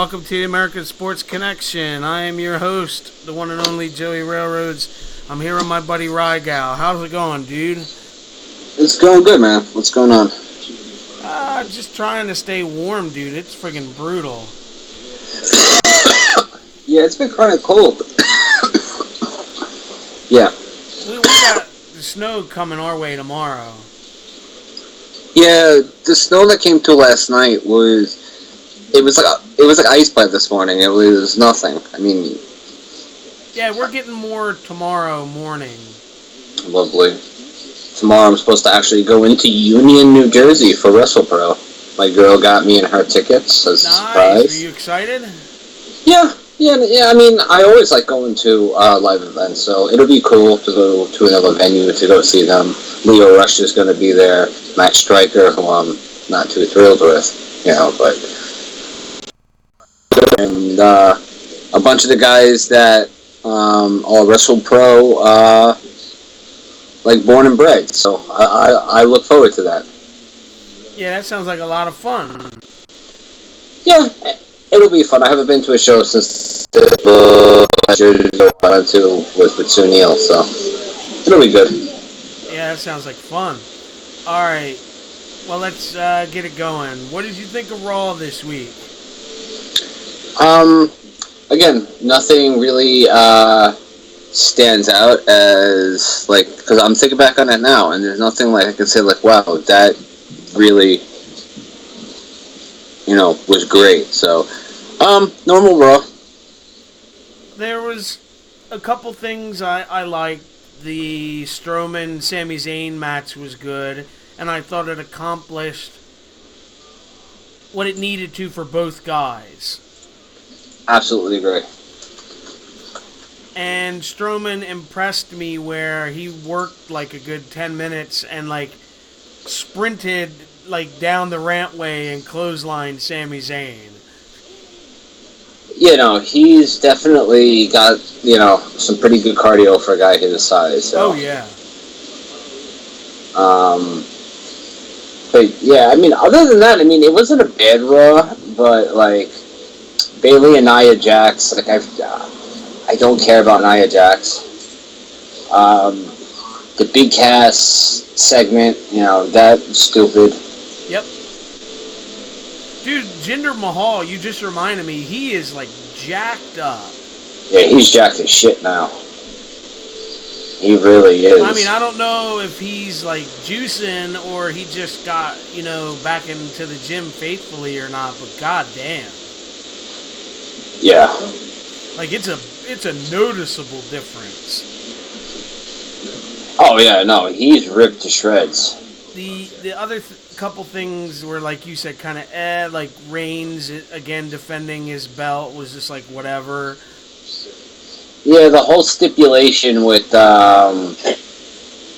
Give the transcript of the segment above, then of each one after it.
welcome to the American Sports Connection. I am your host, the one and only Joey Railroads. I'm here with my buddy Rygal. How's it going, dude? It's going good, man. What's going on? Just trying to stay warm, dude. It's friggin' brutal. Yeah, it's been kind of cold. Yeah. We got the snow coming our way tomorrow. Yeah, the snow that came through last night was like ice by this morning. It was nothing. I mean, yeah, we're getting more tomorrow morning. Lovely. Tomorrow I'm supposed to actually go into Union, New Jersey for WrestlePro. My girl got me and her tickets as a surprise. Are you excited? Yeah. I mean, I always like going to live events, so it'll be cool to go to another venue to go see them. Leo Rush is going to be there. Matt Stryker, who I'm not too thrilled with, but... And a bunch of the guys that are WrestlePro, like born and bred, so I look forward to that. Yeah, that sounds like a lot of fun. Yeah, it'll be fun. I haven't been to a show since the last year was with Sue Neal, so it'll be good. Yeah, that sounds like fun. All right, well, let's get it going. What did you think of Raw this week? Again, nothing really stands out as, like, because I'm thinking back on it now, and there's nothing, like, I can say, like, wow, that really, was great. So, normal Raw. There was a couple things I liked. The Strowman-Sami Zayn match was good, and I thought it accomplished what it needed to for both guys. Absolutely agree. And Strowman impressed me where he worked like a good 10 minutes and like sprinted like down the rampway and clotheslined Sami Zayn. He's definitely got, some pretty good cardio for a guy his size. So. Oh, yeah. But, yeah, I mean, other than that, it wasn't a bad Raw, but, like, Bayley and Nia Jax, like, I don't care about Nia Jax. The Big Cass segment, that's stupid. Yep. Dude, Jinder Mahal, you just reminded me, he is, like, jacked up. Yeah, he's jacked as shit now. He really is. I mean, I don't know if he's, like, juicing or he just got, back into the gym faithfully or not, but goddamn. Yeah. Like, it's a noticeable difference. Oh, yeah, no, he's ripped to shreds. The other couple things were, like you said, kind of like Reigns, again, defending his belt was just like, whatever. Yeah, the whole stipulation with,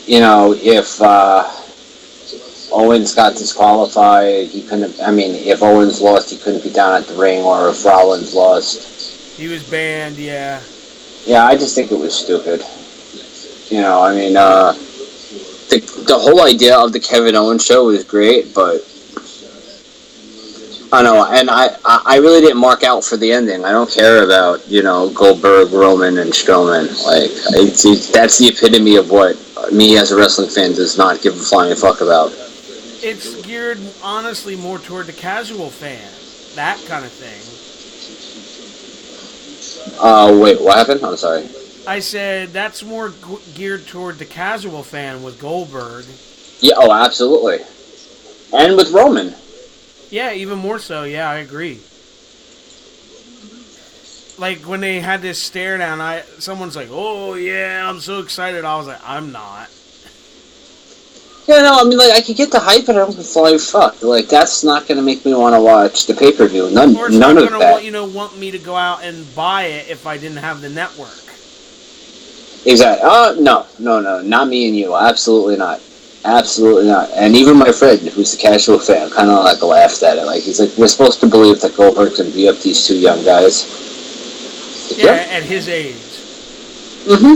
if Owens got disqualified, he couldn't, if Owens lost, he couldn't be down at the ring, or if Rollins lost. He was banned, yeah. Yeah, I just think it was stupid. The whole idea of the Kevin Owens show was great, but I don't know, and I really didn't mark out for the ending. I don't care about, Goldberg, Roman, and Strowman. Like, that's the epitome of what me as a wrestling fan does not give a flying fuck about. It's geared, honestly, more toward the casual fan. That kind of thing. Wait, what happened? I'm sorry. I said that's more geared toward the casual fan with Goldberg. Yeah, oh, absolutely. And with Roman. Yeah, even more so. Yeah, I agree. Like, when they had this stare down, someone's like, oh, yeah, I'm so excited. I was like, I'm not. Yeah, no, I could get the hype, but I don't fly fuck. Like, that's not going to make me want to watch the pay-per-view. None of that. Or it's not going to want me to go out and buy it if I didn't have the network. Exactly. No, not me and you. Absolutely not. Absolutely not. And even my friend, who's the casual fan, kind of like laughed at it. Like, he's like, we're supposed to believe that Goldberg's going to beat up these two young guys. Yeah, at his age. Mm-hmm.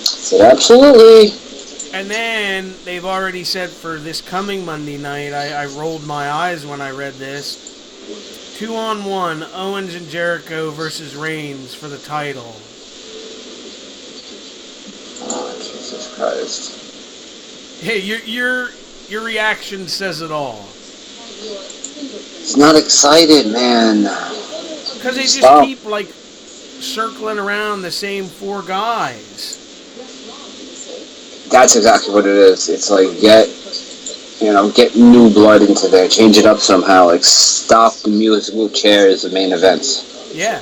So absolutely. And then they've already said for this coming Monday night, I rolled my eyes when I read this, 2-on-1, Owens and Jericho versus Reigns for the title. Oh, Jesus Christ. Hey, your reaction says it all. It's not excited, man. Because they just Stop. keep, like, circling around the same four guys. That's exactly what it is. It's like, get new blood into there. Change it up somehow. Like, stop the musical chairs of main events. Yeah.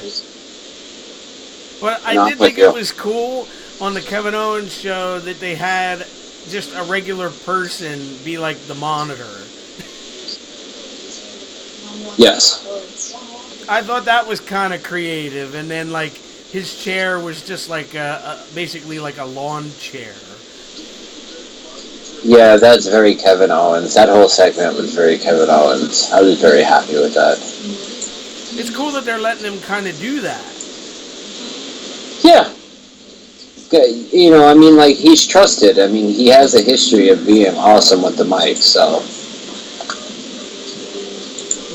But I No, did but think yeah. it was cool on the Kevin Owens show that they had just a regular person be like the monitor. Yes. I thought that was kind of creative, and then like his chair was just like basically like a lawn chair. Yeah, that's very Kevin Owens. That whole segment was very Kevin Owens. I was very happy with that. It's cool that they're letting him kind of do that. Yeah. Like, he's trusted. I mean, he has a history of being awesome with the mic, so.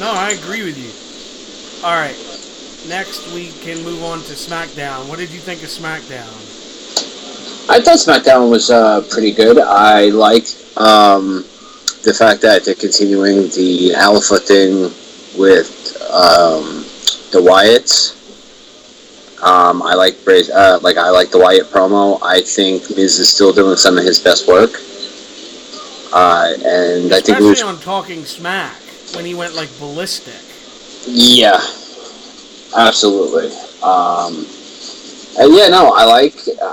No, I agree with you. All right, next we can move on to SmackDown. What did you think of SmackDown? I thought SmackDown was pretty good. I like the fact that they're continuing the Alpha thing with the Wyatts. I like I like the Wyatt promo. I think Miz is still doing some of his best work. And I think it was Especially on Talking Smack when he went like ballistic. yeah, absolutely.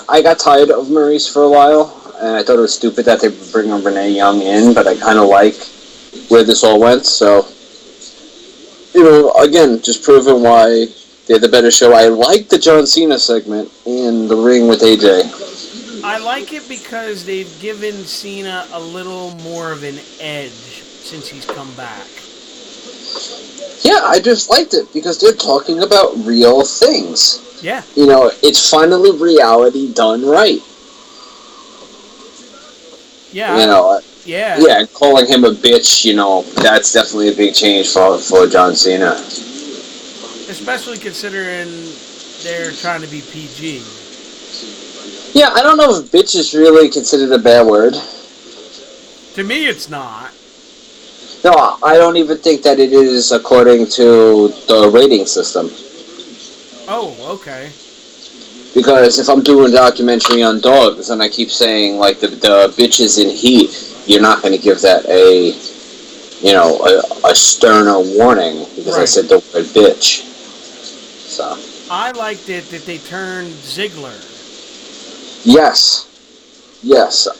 I got tired of Maurice for a while, and I thought it was stupid that they were bringing Renee Young in, but I kind of like where this all went, so, again, just proving why they're the better show. I like the John Cena segment in the ring with AJ. I like it because they've given Cena a little more of an edge since he's come back. Yeah, I just liked it, because they're talking about real things. Yeah. It's finally reality done right. Yeah. Yeah. Yeah, calling him a bitch, that's definitely a big change for John Cena. Especially considering they're trying to be PG. Yeah, I don't know if bitch is really considered a bad word. To me, it's not. No, I don't even think that it is according to the rating system. Oh, okay. Because if I'm doing a documentary on dogs and I keep saying, like, the bitches in Heat, you're not going to give that a sterner warning because Right. I said the word bitch. So. I liked it that they turned Ziggler. Yes.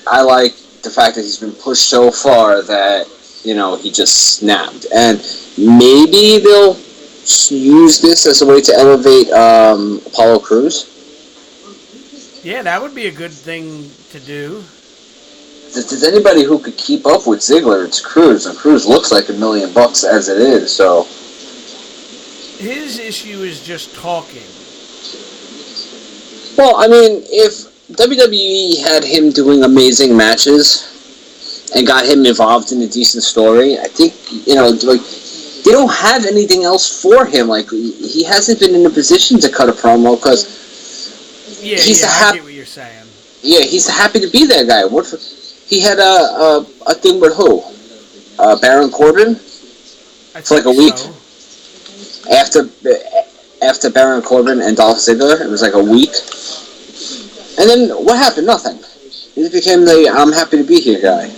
I like the fact that he's been pushed so far that, he just snapped. And maybe they'll use this as a way to elevate Apollo Crews. Yeah, that would be a good thing to do. If there's anybody who could keep up with Ziggler, it's Crews. And Crews looks like $1 million as it is, so. His issue is just talking. Well, I mean, if WWE had him doing amazing matches and got him involved in a decent story, I think, they don't have anything else for him. Like, he hasn't been in a position to cut a promo because I get what you're saying. Yeah, he's happy to be that guy. He had a thing with who? Baron Corbin? For like a week. So. After Baron Corbin and Dolph Ziggler, it was like a week. And then what happened? Nothing. He became the I'm happy to be here guy.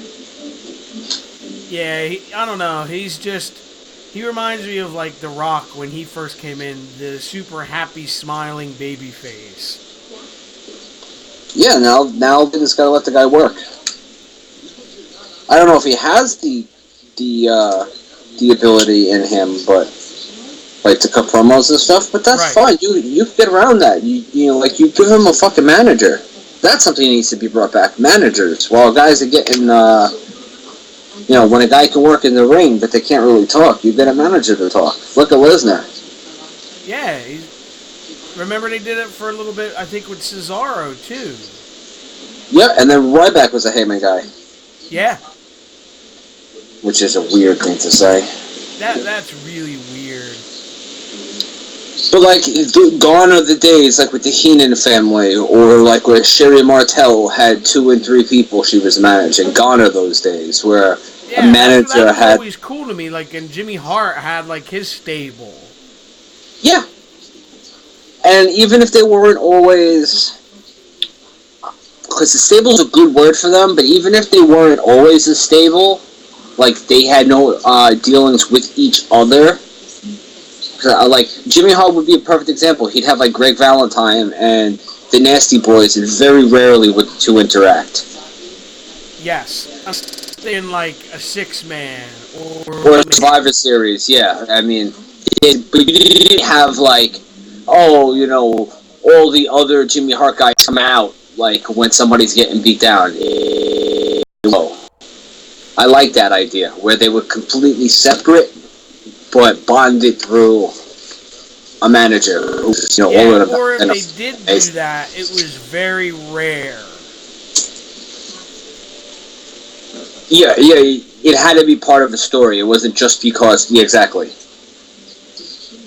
Yeah, I don't know. He reminds me of like The Rock when he first came in, the super happy, smiling baby face. Yeah, now they just gotta let the guy work. I don't know if he has the ability in him, but like to cut promos and stuff. But that's fine. You can get around that. You give him a fucking manager. That's something that needs to be brought back. Managers. While guys are getting when a guy can work in the ring but they can't really talk, you get a manager to talk. Look at Lesnar. Yeah, remember they did it for a little bit, I think, with Cesaro, too. Yeah, and then Ryback was a Heyman guy. Yeah. Which is a weird thing to say. That's really weird. But like, gone are the days like with the Heenan family, or like where Sherry Martel had 2 and 3 people she was managing. Gone are those days where a Yeah, that manager was had. always cool to me. Like, and Jimmy Hart had like his stable. Yeah, and even if they weren't always, because the stable's a good word for them, but even if they weren't always a stable, like they had no dealings with each other. Like Jimmy Hart would be a perfect example. He'd have like Greg Valentine and the Nasty Boys, and very rarely would the two interact. Yes, I'm saying like a 6-man Or a Survivor Series, yeah. I mean, but you didn't have like, oh, all the other Jimmy Hart guys come out like when somebody's getting beat down. No. I like that idea where they were completely separate, but bonded through a manager. Yeah, or if they did do that, it was very rare. Yeah, it had to be part of the story. It wasn't just because. Yeah, exactly.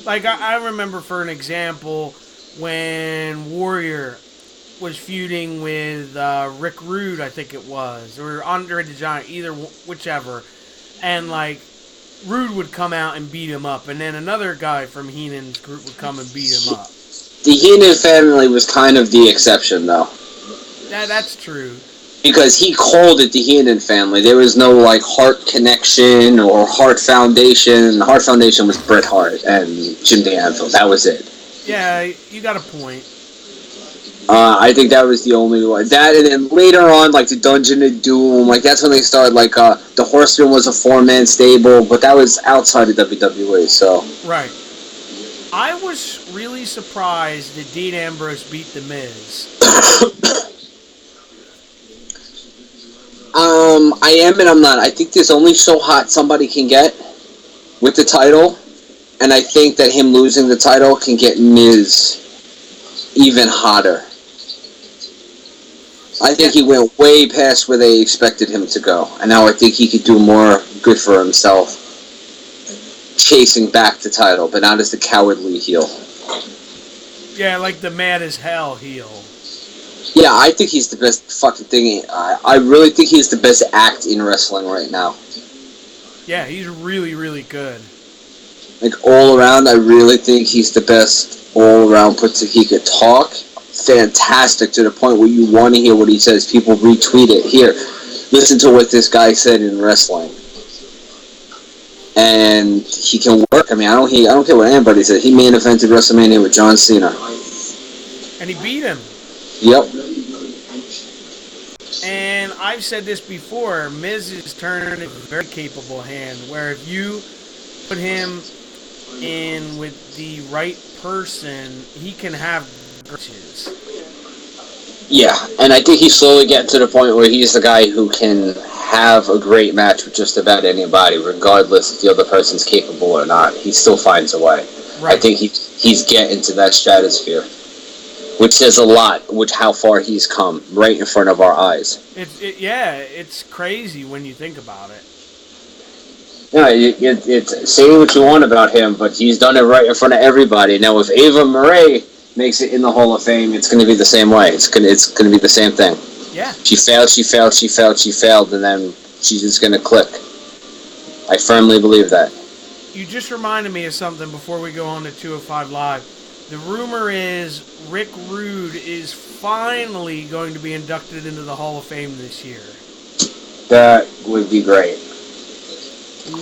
Like I remember, for an example, when Warrior was feuding with Rick Rude, I think it was, or Andre the Giant, whichever, and like Rude would come out and beat him up, and then another guy from Heenan's group would come and beat him up. The Heenan family was kind of the exception, though. That's true. Because he called it the Heenan family. There was no like Hart Connection or Hart Foundation. The Hart Foundation was Bret Hart and Jim the Anvil. That was it. Yeah, you got a point. I think that was the only one. That, and then later on, like the Dungeon of Doom, like that's when they started. Like the Horseman was a 4-man stable, but that was outside of WWE. So right. I was really surprised that Dean Ambrose beat The Miz. I am and I'm not. I think there's only so hot somebody can get with the title, and I think that him losing the title can get Miz even hotter. I think he went way past where they expected him to go, and now I think he could do more good for himself chasing back the title, but not as the cowardly heel. Yeah, like the mad as hell heel. Yeah, I think he's the best fucking thing. I really think he's the best act in wrestling right now. Yeah, he's really, really good. Like, all around, I really think he's the best all around. He could talk fantastic to the point where you want to hear what he says. People retweet it. Here, listen to what this guy said in wrestling. And he can work. I mean, I don't care what anybody said. He main evented WrestleMania with John Cena. And he beat him. Yep. And I've said this before, Miz is turning a very capable hand, where if you put him in with the right person, he can have matches. Yeah, and I think he's slowly getting to the point where he's the guy who can have a great match with just about anybody, regardless if the other person's capable or not. He still finds a way. Right. I think he's getting to that stratosphere. Which says a lot, how far he's come, right in front of our eyes. It's crazy when you think about it. Yeah, it's say what you want about him, but he's done it right in front of everybody. Now, if Ava Marie makes it in the Hall of Fame, it's going to be the same way. It's going to be the same thing. Yeah. She failed, and then she's just going to click. I firmly believe that. You just reminded me of something before we go on to 205 Live. The rumor is Rick Rude is finally going to be inducted into the Hall of Fame this year. That would be great.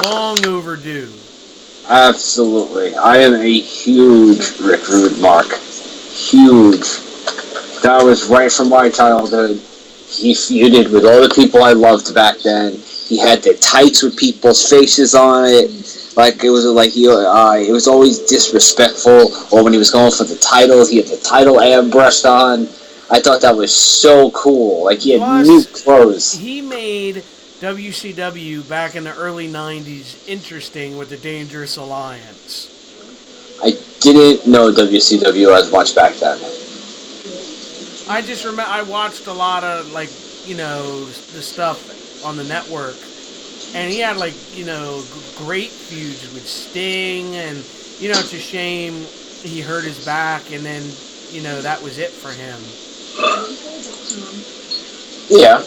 Long overdue. Absolutely. I am a huge Rick Rude mark. Huge. That was right from my childhood. He feuded with all the people I loved back then. He had the tights with people's faces on it. Like it was always disrespectful. Or when he was going for the titles, he had the title airbrush on. I thought that was so cool. Like he had new clothes. He made WCW back in the early '90s interesting with the Dangerous Alliance. I didn't know WCW as much back then. I just remember I watched a lot of the stuff on the network. And he had, great feuds with Sting, and, it's a shame he hurt his back, and then that was it for him. Yeah.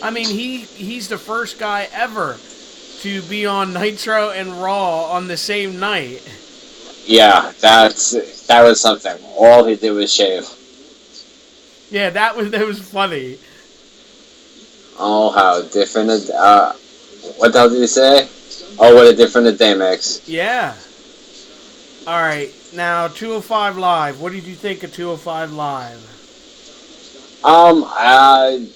I mean, he's the first guy ever to be on Nitro and Raw on the same night. Yeah, that was something. All he did was shave. Yeah, that was funny. Oh, how different what the hell did he say? Oh, what a difference a day makes. Yeah. All right, now 205 Live. What did you think of 205 Live? I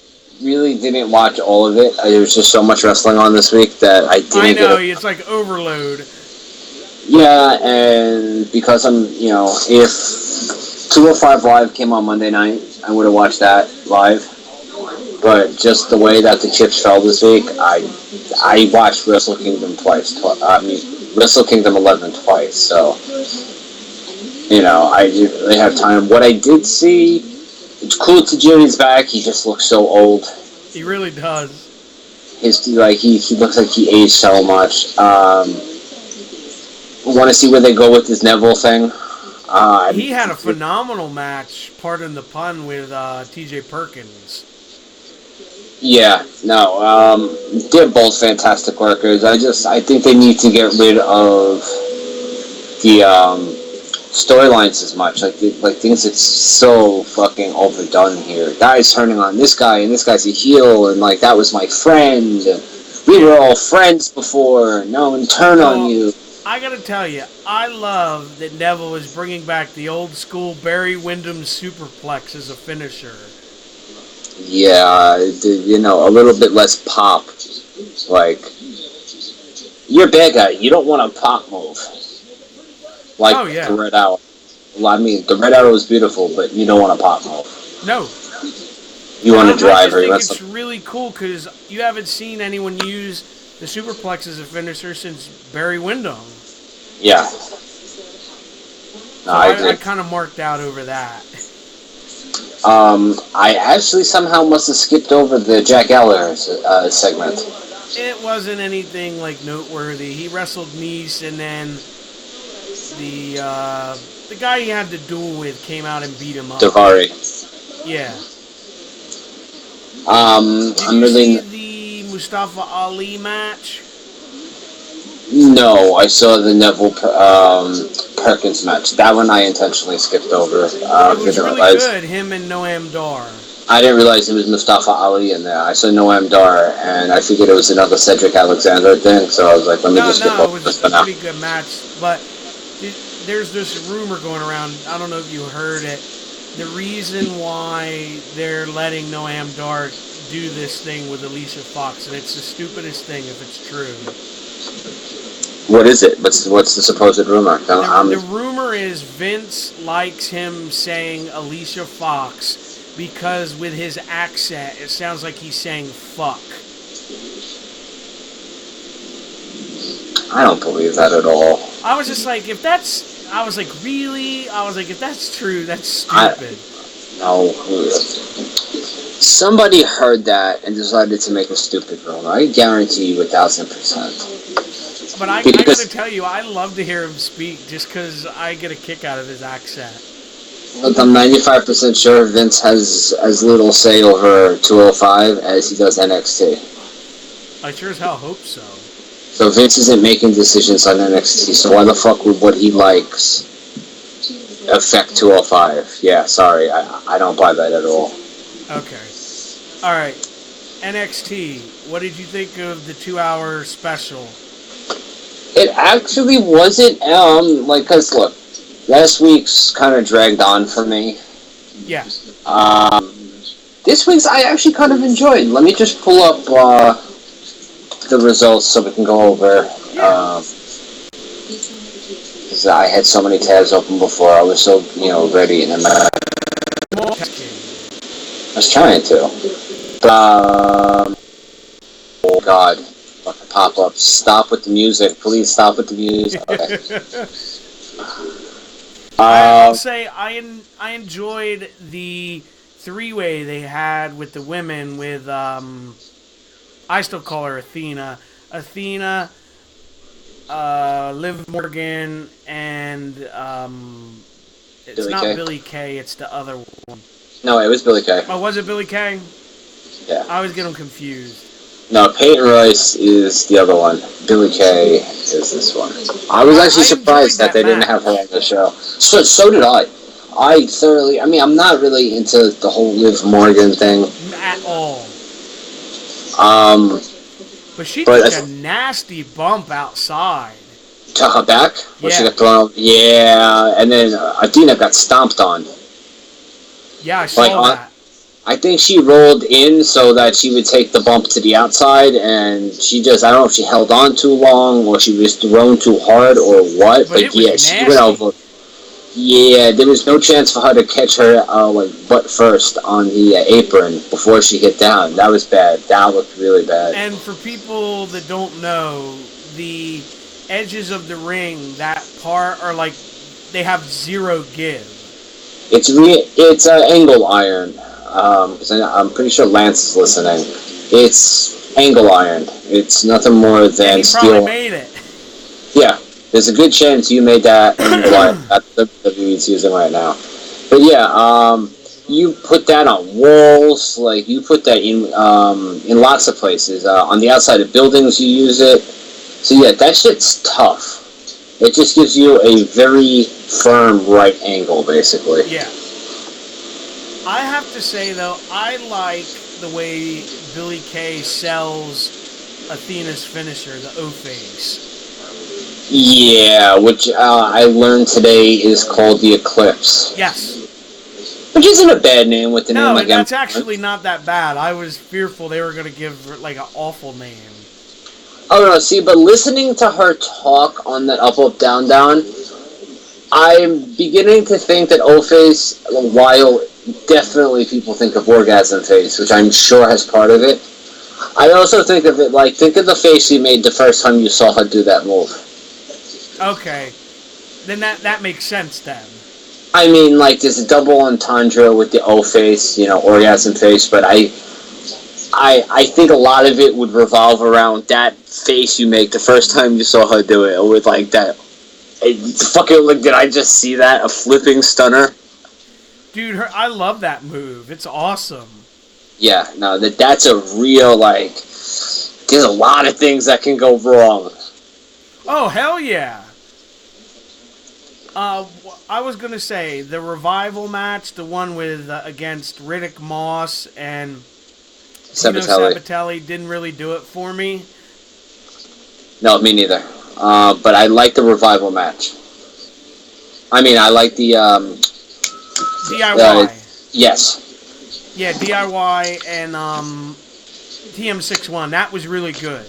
really didn't watch all of it. There was just so much wrestling on this week that I didn't I know, get it's like overload. Yeah, and because if 205 Live came on Monday night, I would have watched that live. But just the way that the chips fell this week, I watched Wrestle Kingdom twice. Wrestle Kingdom 11 twice. So, I didn't really have time. What I did see, it's cool to Jimmy's back. He just looks so old. He really does. He looks like he aged so much. Want to see where they go with this Neville thing. He had a phenomenal match, pardon the pun, with TJ Perkins. Yeah, no, they're both fantastic workers. I think they need to get rid of the storylines as much. Like things it's so fucking overdone here. Guys turning on this guy, and this guy's a heel, and like that was my friend. We were all friends before. No one turn on you. I gotta tell you, I love that Neville is bringing back the old school Barry Windham superplex as a finisher. Yeah, a little bit less pop. Like, you're a bad guy. You don't want a pop move. Like the Red Arrow. Well, I mean, the Red Arrow is beautiful, but you don't want a pop move. No. You want a driver. I think it's really cool because you haven't seen anyone use the superplex as a finisher since Barry Windham. Yeah. So I kind of marked out over that. I actually somehow must have skipped over the Jack Gallagher segment. It wasn't anything like noteworthy. He wrestled Nice, and then the guy he had to duel with came out and beat him up. Davari. Yeah. Did you see the Mustafa Ali match? No, I saw the Neville Perkins match. That one I intentionally skipped over. It was really good, him and Noam Dar. I didn't realize it was Mustafa Ali in there. I saw Noam Dar, and I figured it was another Cedric Alexander thing, so I was like, let me just skip over this for now. It was a pretty good match, but there's this rumor going around, I don't know if you heard it, the reason why they're letting Noam Dar do this thing with Alicia Fox, and it's the stupidest thing if it's true. What is it? What's the supposed rumor? The rumor is Vince likes him saying Alicia Fox because with his accent, it sounds like he's saying fuck. I don't believe that at all. I was just like, if that's true, that's stupid. No. Somebody heard that and decided to make a stupid rumor. I guarantee you 1,000%. But I gotta tell you, I love to hear him speak just because I get a kick out of his accent. Look, I'm 95% sure Vince has as little say over 205 as he does NXT. I sure as hell hope so. So Vince isn't making decisions on NXT, so why the fuck would what he likes affect 205? Yeah, sorry, I don't buy that at all. Okay. Alright. NXT, what did you think of the 2-hour special? It actually wasn't, cause look, last week's kind of dragged on for me. Yeah. This week's I actually kind of enjoyed. Let me just pull up, the results so we can go over, because I had so many tabs open before. I was so, ready and I was trying to. Oh God. Pop up. Stop with the music. Please stop with the music. Okay. I'll say I enjoyed the 3-way they had with the women with I still call her Athena. Athena, Liv Morgan, and it's Billy not Kay? Billy Kay. It's the other one. No, it was Billy Kay. Oh, was it Billy Kay? Yeah. I always get them confused. No, Peyton Royce is the other one. Billy Kay is this one. I was actually surprised that they didn't have her on the show. So did I. I thoroughly. I mean, I'm not really into the whole Liv Morgan thing At all. But she took a nasty bump outside. To her back? Where she Yeah. got thrown? Yeah, and then Athena got stomped on. Yeah, I saw that. I think she rolled in so that she would take the bump to the outside, and she just, I don't know if she held on too long, or she was thrown too hard, or what, But it was yeah, nasty. she went over. Yeah, there was no chance for her to catch her, butt first on the apron before she hit down. That was bad. That looked really bad. And for people that don't know, the edges of the ring, that part, are like, they have zero give. It's angle iron. 'Cause I'm pretty sure Lance is listening. It's angle iron. It's nothing more than He steel. probably made it. Yeah, there's a good chance you made that angle iron that WWE's using right now. But yeah, you put that on walls. Like you put that in lots of places. On the outside of buildings, you use it. So yeah, that shit's tough. It just gives you a very firm right angle, basically. Yeah. I have to say, though, I like the way Billy Kay sells Athena's finisher, the O-Face. Yeah, which I learned today is called the Eclipse. Yes. Which isn't a bad name with the name like that's actually not that bad. I was fearful they were going to give her, like, an awful name. Oh, no, see, but listening to her talk on that Up, Up, Down, Down, I'm beginning to think that O-Face, while definitely people think of Orgasm Face, which I'm sure has part of it, I also think of it like, think of the face you made the first time you saw her do that move. Okay. Then that makes sense, then. I mean, like, there's a double entendre with the O-Face, Orgasm Face, but I think a lot of it would revolve around that face you make the first time you saw her do it, with, like, that... fucking, like, did I just see that? A flipping stunner? Dude, I love that move. It's awesome. Yeah, no, that's a real, like... There's a lot of things that can go wrong. Oh, hell yeah. I was going to say, the Revival match, the one with against Riddick Moss and Sabatelli, didn't really do it for me. No, me neither. But I like the Revival match. I mean, I like the... DIY. Yes. Yeah, DIY and TM61. That was really good.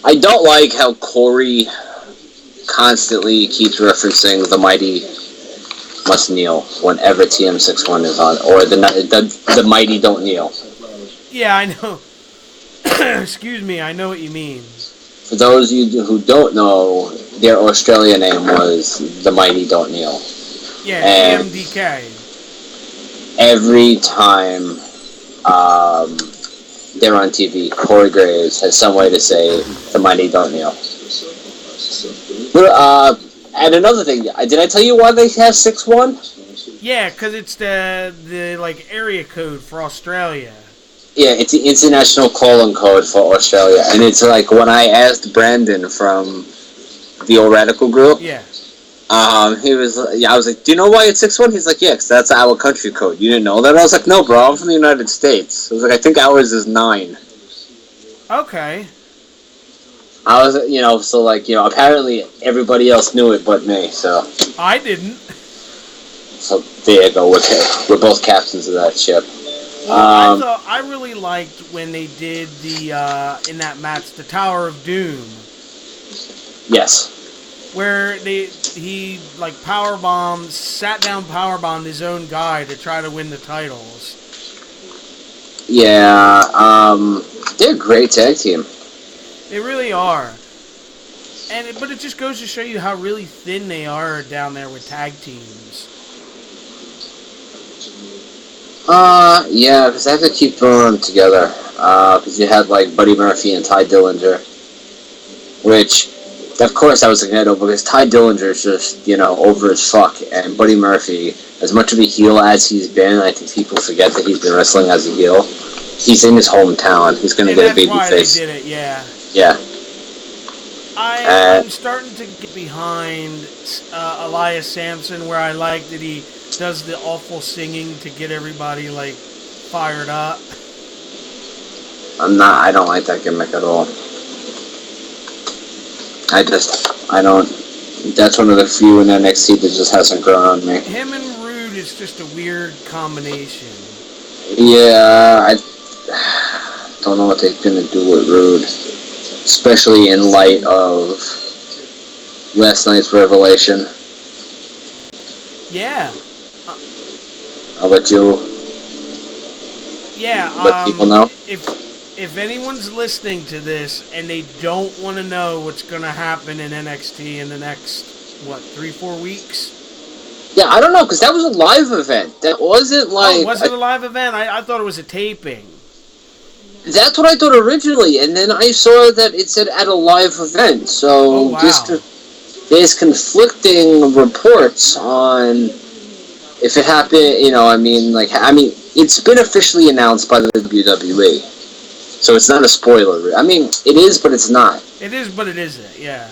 I don't like how Corey constantly keeps referencing the Mighty Must Kneel whenever TM61 is on, or the Mighty Don't Kneel. Yeah, I know. Excuse me, I know what you mean. For those of you who don't know, their Australia name was the Mighty Don't Kneel. Yeah, and TMDK. Every time they're on TV, Corey Graves has some way to say the Mighty Don't Kneel. And another thing, did I tell you why they have 6-1? Yeah, because it's the like area code for Australia. Yeah, it's the international calling code for Australia, and it's like when I asked Brandon from the Old Radical group. Yeah. I was like, do you know why it's 6-1? He's like, yeah, 'cause that's our country code. You didn't know that? I was like, no, bro, I'm from the United States. I was like, I think ours is 9. Okay. I was, so like, apparently everybody else knew it but me, so. I didn't. So there you go, we're both captains of that ship. Well, I really liked when they did in that match, the Tower of Doom. Yes. Where he like sat down powerbombed his own guy to try to win the titles. Yeah, they're a great tag team. They really are. But it just goes to show you how really thin they are down there with tag teams. Yeah, because they have to keep throwing them together. Because you had like Buddy Murphy and Ty Dillinger, which Of course, I was looking at it because Ty Dillinger is just, over as fuck. And Buddy Murphy, as much of a heel as he's been, I think people forget that he's been wrestling as a heel. He's in his hometown. He's going to get a baby face. They did it, yeah. Yeah. I'm starting to get behind Elias Sampson, where I like that he does the awful singing to get everybody, like, fired up. I don't like that gimmick at all. I don't. That's one of the few in NXT that just hasn't grown on me. Him and Rude is just a weird combination. Yeah, I don't know what they're gonna do with Rude, especially in light of last night's revelation. Yeah. I'll let you. Yeah. Let people know. If anyone's listening to this and they don't want to know what's going to happen in NXT in the next, 3-4 weeks? Yeah, I don't know, because that was a live event. That wasn't like... Oh, was it a live event? I thought it was a taping. That's what I thought originally, and then I saw that it said at a live event. So there's conflicting reports on if it happened, it's been officially announced by the WWE. So it's not a spoiler. I mean, it is, but it's not. It is, but it isn't, yeah.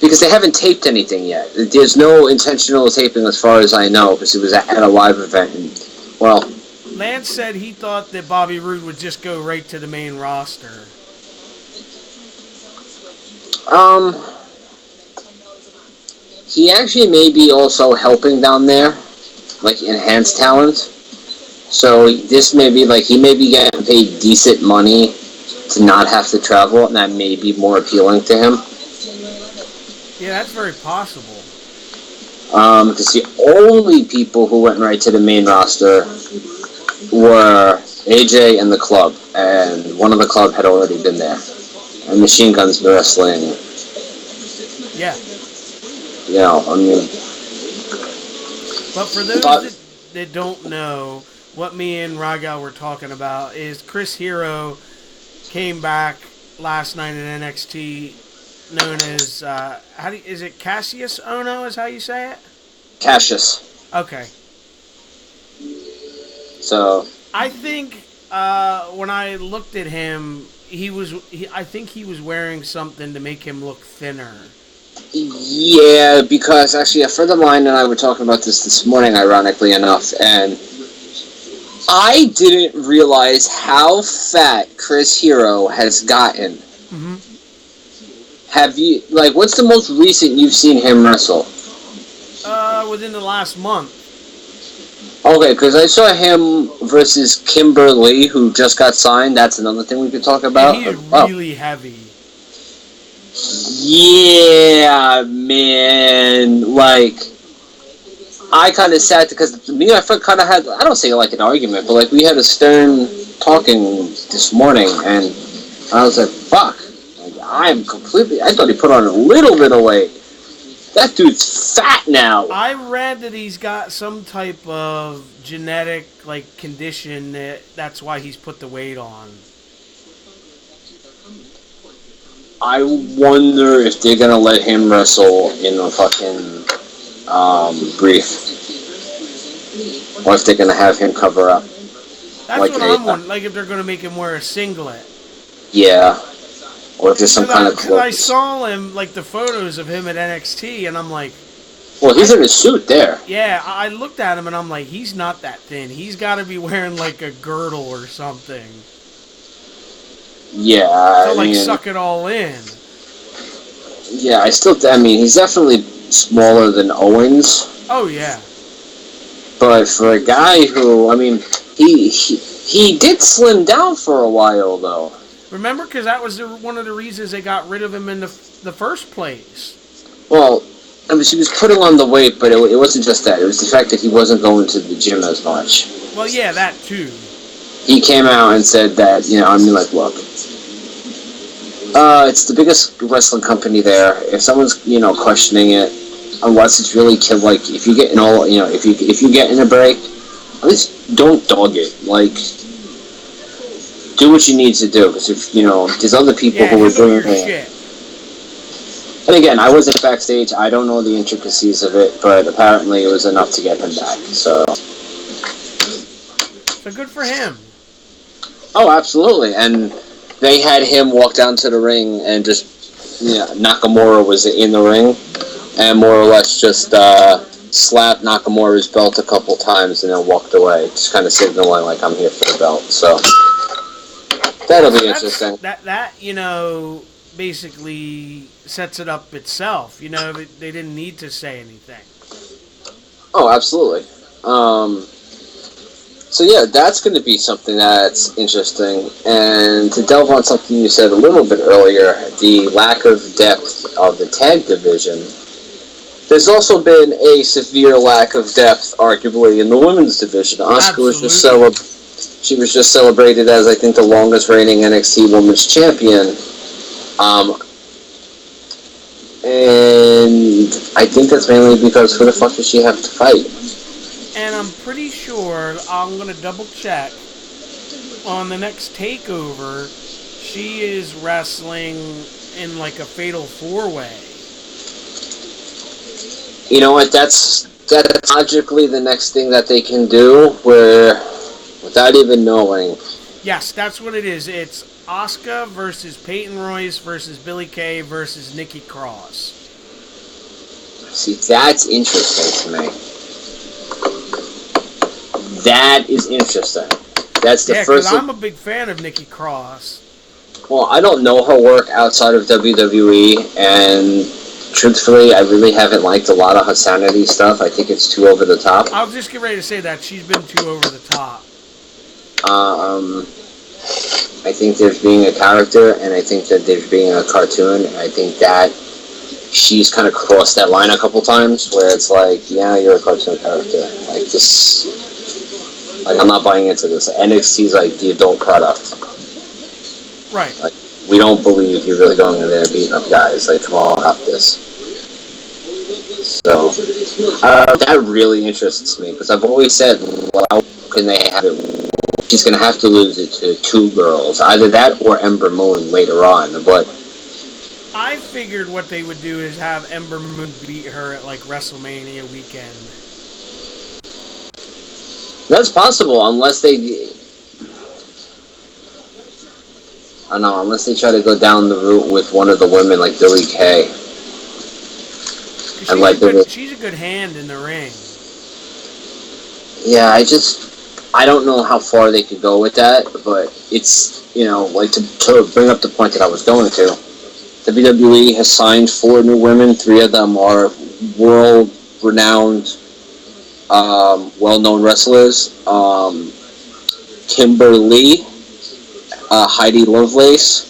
Because they haven't taped anything yet. There's no intentional taping as far as I know, because it was at a live event. And, well... Lance said he thought that Bobby Roode would just go right to the main roster. He actually may be also helping down there, like enhanced talent. So this may be he may be getting paid decent money to not have to travel, and that may be more appealing to him. Yeah, that's very possible. Because the only people who went right to the main roster were AJ and the club, and one of the club had already been there. And Machine Guns Wrestling. Yeah. But for those that don't know, what me and Ragal were talking about is Chris Hero came back last night in NXT, known as is it Cassius Ohno? Is how you say it? Cassius. Okay. So I think when I looked at him, I think he was wearing something to make him look thinner. Yeah, because actually a friend of mine and I were talking about this morning, ironically enough, and I didn't realize how fat Chris Hero has gotten. Mm-hmm. Have you, what's the most recent you've seen him wrestle? Within the last month. Okay, because I saw him versus Kimberly, who just got signed. That's another thing we could talk about. Yeah, he's really heavy. Yeah, man. I kind of sat because me and my friend kind of had, I don't say an argument, but we had a stern talking this morning, and I was like, fuck. I thought he put on a little bit of weight. That dude's fat now. I read that he's got some type of genetic condition that's why he's put the weight on. I wonder if they're gonna let him wrestle in a fucking brief, or if they're gonna have him cover up. That's what I'm wondering. If they're gonna make him wear a singlet. Yeah. Or just some kind of clothes. I saw him, the photos of him at NXT, and I'm like... Well, he's in a suit there. Yeah, I looked at him, and I'm like, he's not that thin. He's got to be wearing, a girdle or something. Yeah, to, suck it all in. Yeah, he's definitely smaller than Owens. Oh, yeah. But for a guy who, he did slim down for a while, though. Remember, because that was one of the reasons they got rid of him in the first place. Well, she was putting on the weight, but it wasn't just that. It was the fact that he wasn't going to the gym as much. Well, yeah, that too. He came out and said that, look, it's the biggest wrestling company there. If someone's, questioning it, unless it's really if you get in if you get in a break, at least don't dog it. Do what you need to do, because if there's other people who are doing it. And again, I wasn't backstage. I don't know the intricacies of it, but apparently it was enough to get him back. So good for him. Oh, absolutely. And they had him walk down to the ring and just, Nakamura was in the ring and more or less just slapped Nakamura's belt a couple times and then walked away, just kind of signaling like I'm here for the belt. So that'll be interesting. That basically sets it up itself. They didn't need to say anything. Oh, absolutely. So yeah, that's going to be something that's interesting. And to delve on something you said a little bit earlier, the lack of depth of the tag division. There's also been a severe lack of depth, arguably, in the women's division. Asuka was just celebrated as, I think, the longest reigning NXT Women's Champion. And I think that's mainly because who the fuck does she have to fight? And I'm pretty sure, I'm going to double check, on the next takeover, she is wrestling in like a fatal 4-way. You know what, that's logically the next thing that they can do, where, without even knowing... Yes, that's what it is. It's Asuka versus Peyton Royce versus Billie Kay versus Nikki Cross. See, that's interesting to me. That is interesting. That's the first... because I'm a big fan of Nikki Cross. Well, I don't know her work outside of WWE, and truthfully, I really haven't liked a lot of her sanity stuff. I think it's too over the top. I was just getting ready to say that. She's been too over the top. I think there's being a character, and I think that there's being a cartoon, and I think that she's kind of crossed that line a couple times, where it's like, yeah, you're a cartoon character. Like, this... Like, I'm not buying into this. NXT's like the adult product. Right. Like, we don't believe you're really going in there beating up guys. Like, come on, out this. So, that really interests me, because I've always said, well, how can they have it? She's going to have to lose it to two girls. Either that or Ember Moon later on, but... I figured what they would do is have Ember Moon beat her at, like, WrestleMania weekend. That's possible, unless they... I don't know, unless they try to go down the route with one of the women, like Billie Kay. She's a good hand in the ring. Yeah, I don't know how far they could go with that, but it's, like to bring up the point that I was going to. WWE has signed 4 new women. 3 of them are world-renowned, well-known wrestlers. Kimberly, Heidi Lovelace,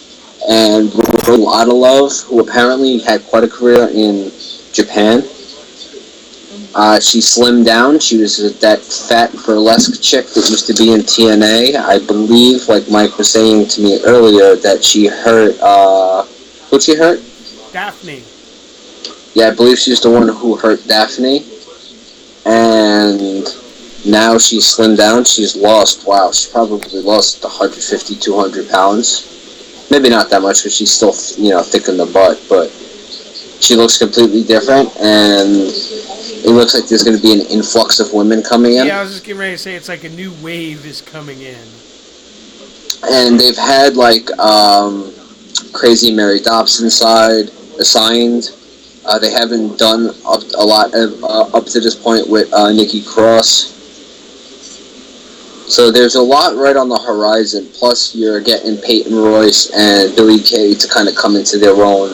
and Lotta Love, who apparently had quite a career in Japan. She slimmed down. She was that fat burlesque chick that used to be in TNA. I believe, like Mike was saying to me earlier, that she hurt... who'd she hurt? Daphne. Yeah, I believe she's the one who hurt Daphne. And now she's slimmed down. She's lost, she probably lost 150, 200 pounds. Maybe not that much, because she's still, thick in the butt, but she looks completely different, and it looks like there's going to be an influx of women coming in. Yeah, I was just getting ready to say it's like a new wave is coming in. And they've had, Crazy Mary Dobson assigned. They haven't done up to this point with Nikki Cross. So there's a lot right on the horizon. Plus, you're getting Peyton Royce and Billie Kay to kind of come into their own.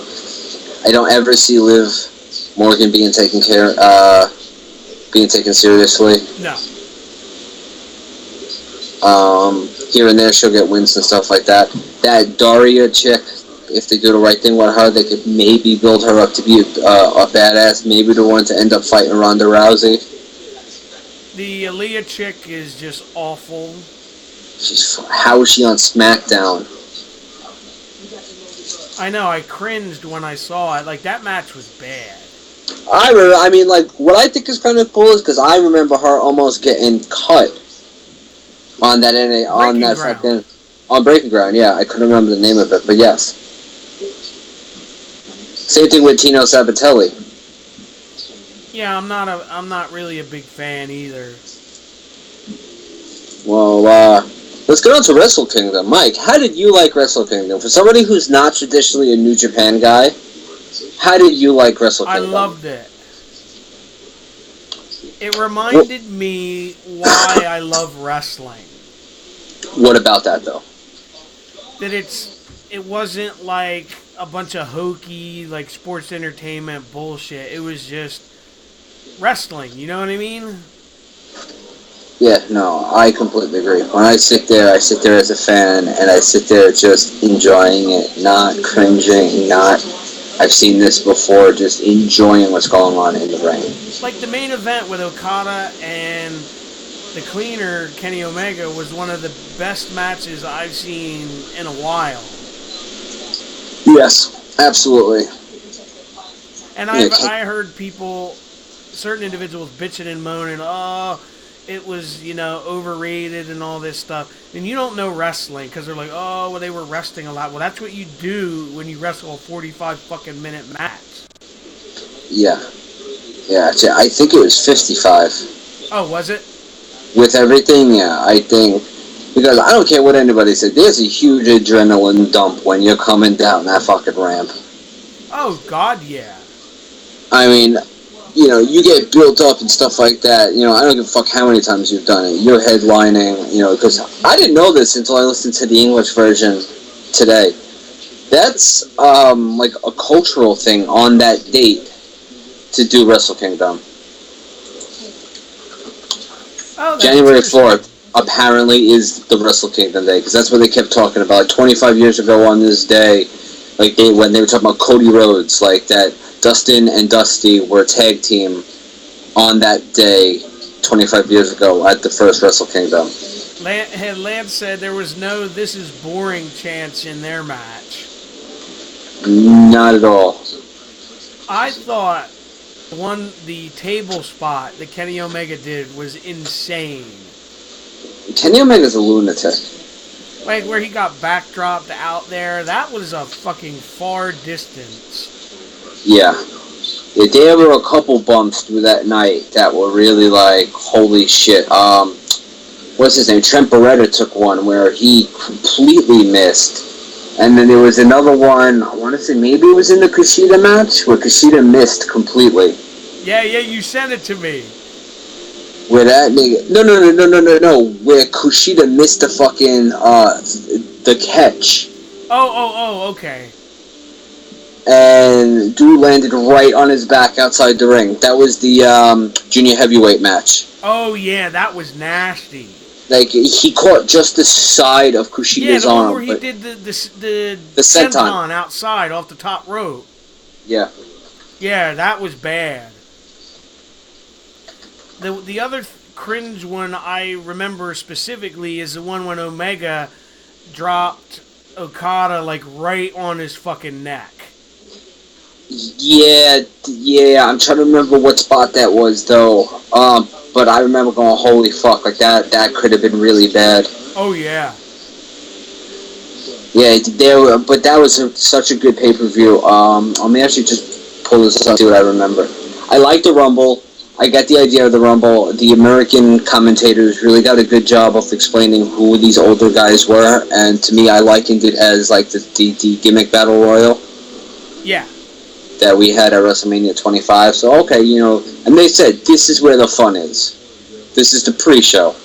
I don't ever see Liv Morgan being taken seriously. No. Here and there, she'll get wins and stuff like that. That Daria chick, if they do the right thing with her, they could maybe build her up to be a badass. Maybe the one to end up fighting Ronda Rousey. The Aaliyah chick is just awful. How is she on SmackDown? I know, I cringed when I saw it. Like, that match was bad. What I think is kind of cool is because I remember her almost getting cut on that on Breaking Ground. Yeah, I couldn't remember the name of it, but yes. Same thing with Tino Sabatelli. Yeah, I'm not really a big fan either. Well, let's get on to Wrestle Kingdom. Mike, how did you like Wrestle Kingdom? For somebody who's not traditionally a New Japan guy, how did you like Wrestle Kingdom? I loved it. It reminded me why I love wrestling. What about that, though? That it wasn't like a bunch of hokey, like, sports entertainment bullshit. It was just wrestling, you know what I mean? Yeah, no, I completely agree. When I sit there as a fan, and I sit there just enjoying it, not cringing, not, I've seen this before, just enjoying what's going on in the ring. Like the main event with Okada and the Cleaner, Kenny Omega, was one of the best matches I've seen in a while. Yes, absolutely. And I heard people, certain individuals bitching and moaning, oh, it was, overrated and all this stuff. And you don't know wrestling because they're like, oh, well, they were resting a lot. Well, that's what you do when you wrestle a 45 fucking minute match. Yeah. Yeah, I think it was 55. Oh, was it? With everything, yeah, I think. Because I don't care what anybody said, there's a huge adrenaline dump when you're coming down that fucking ramp. Oh, God, yeah. I mean, you get built up and stuff like that. I don't give a fuck how many times you've done it. You're headlining, because I didn't know this until I listened to the English version today. That's, like a cultural thing on that date to do Wrestle Kingdom. Oh, January 4th apparently is the Wrestle Kingdom day, because that's what they kept talking about. Like 25 years ago on this day, like when they were talking about Cody Rhodes, like that Dustin and Dusty were a tag team on that day 25 years ago at the first Wrestle Kingdom. Lance said there was no "this is boring" chants in their match. Not at all. I thought the table spot that Kenny Omega did was insane. Kenny Omega's a lunatic. Like where he got backdropped out there, that was a fucking far distance. Yeah. There were a couple bumps through that night that were really like, holy shit. What's his name? Trent Beretta took one where he completely missed. And then there was another one, I want to say maybe it was in the Kushida match, where Kushida missed completely. Yeah, you sent it to me. Where that nigga... No. Where Kushida missed the fucking, the catch. Oh, okay. And dude landed right on his back outside the ring. That was the, junior heavyweight match. Oh, yeah, that was nasty. Like, he caught just the side of Kushida's arm. Yeah, the one where he did the senton outside off the top rope. Yeah. Yeah, that was bad. The other cringe one I remember specifically is the one when Omega dropped Okada, like, right on his fucking neck. Yeah, I'm trying to remember what spot that was, though. But I remember going, holy fuck, like, that could have been really bad. Oh, yeah. Yeah, but that was such a good pay-per-view. Let me actually just pull this up, see what I remember. I like the Rumble. I got the idea of the Rumble. The American commentators really got a good job of explaining who these older guys were, and to me, I likened it as, like, the gimmick battle royal. Yeah. That we had at WrestleMania 25. So, okay, and they said, this is where the fun is. This is the pre-show.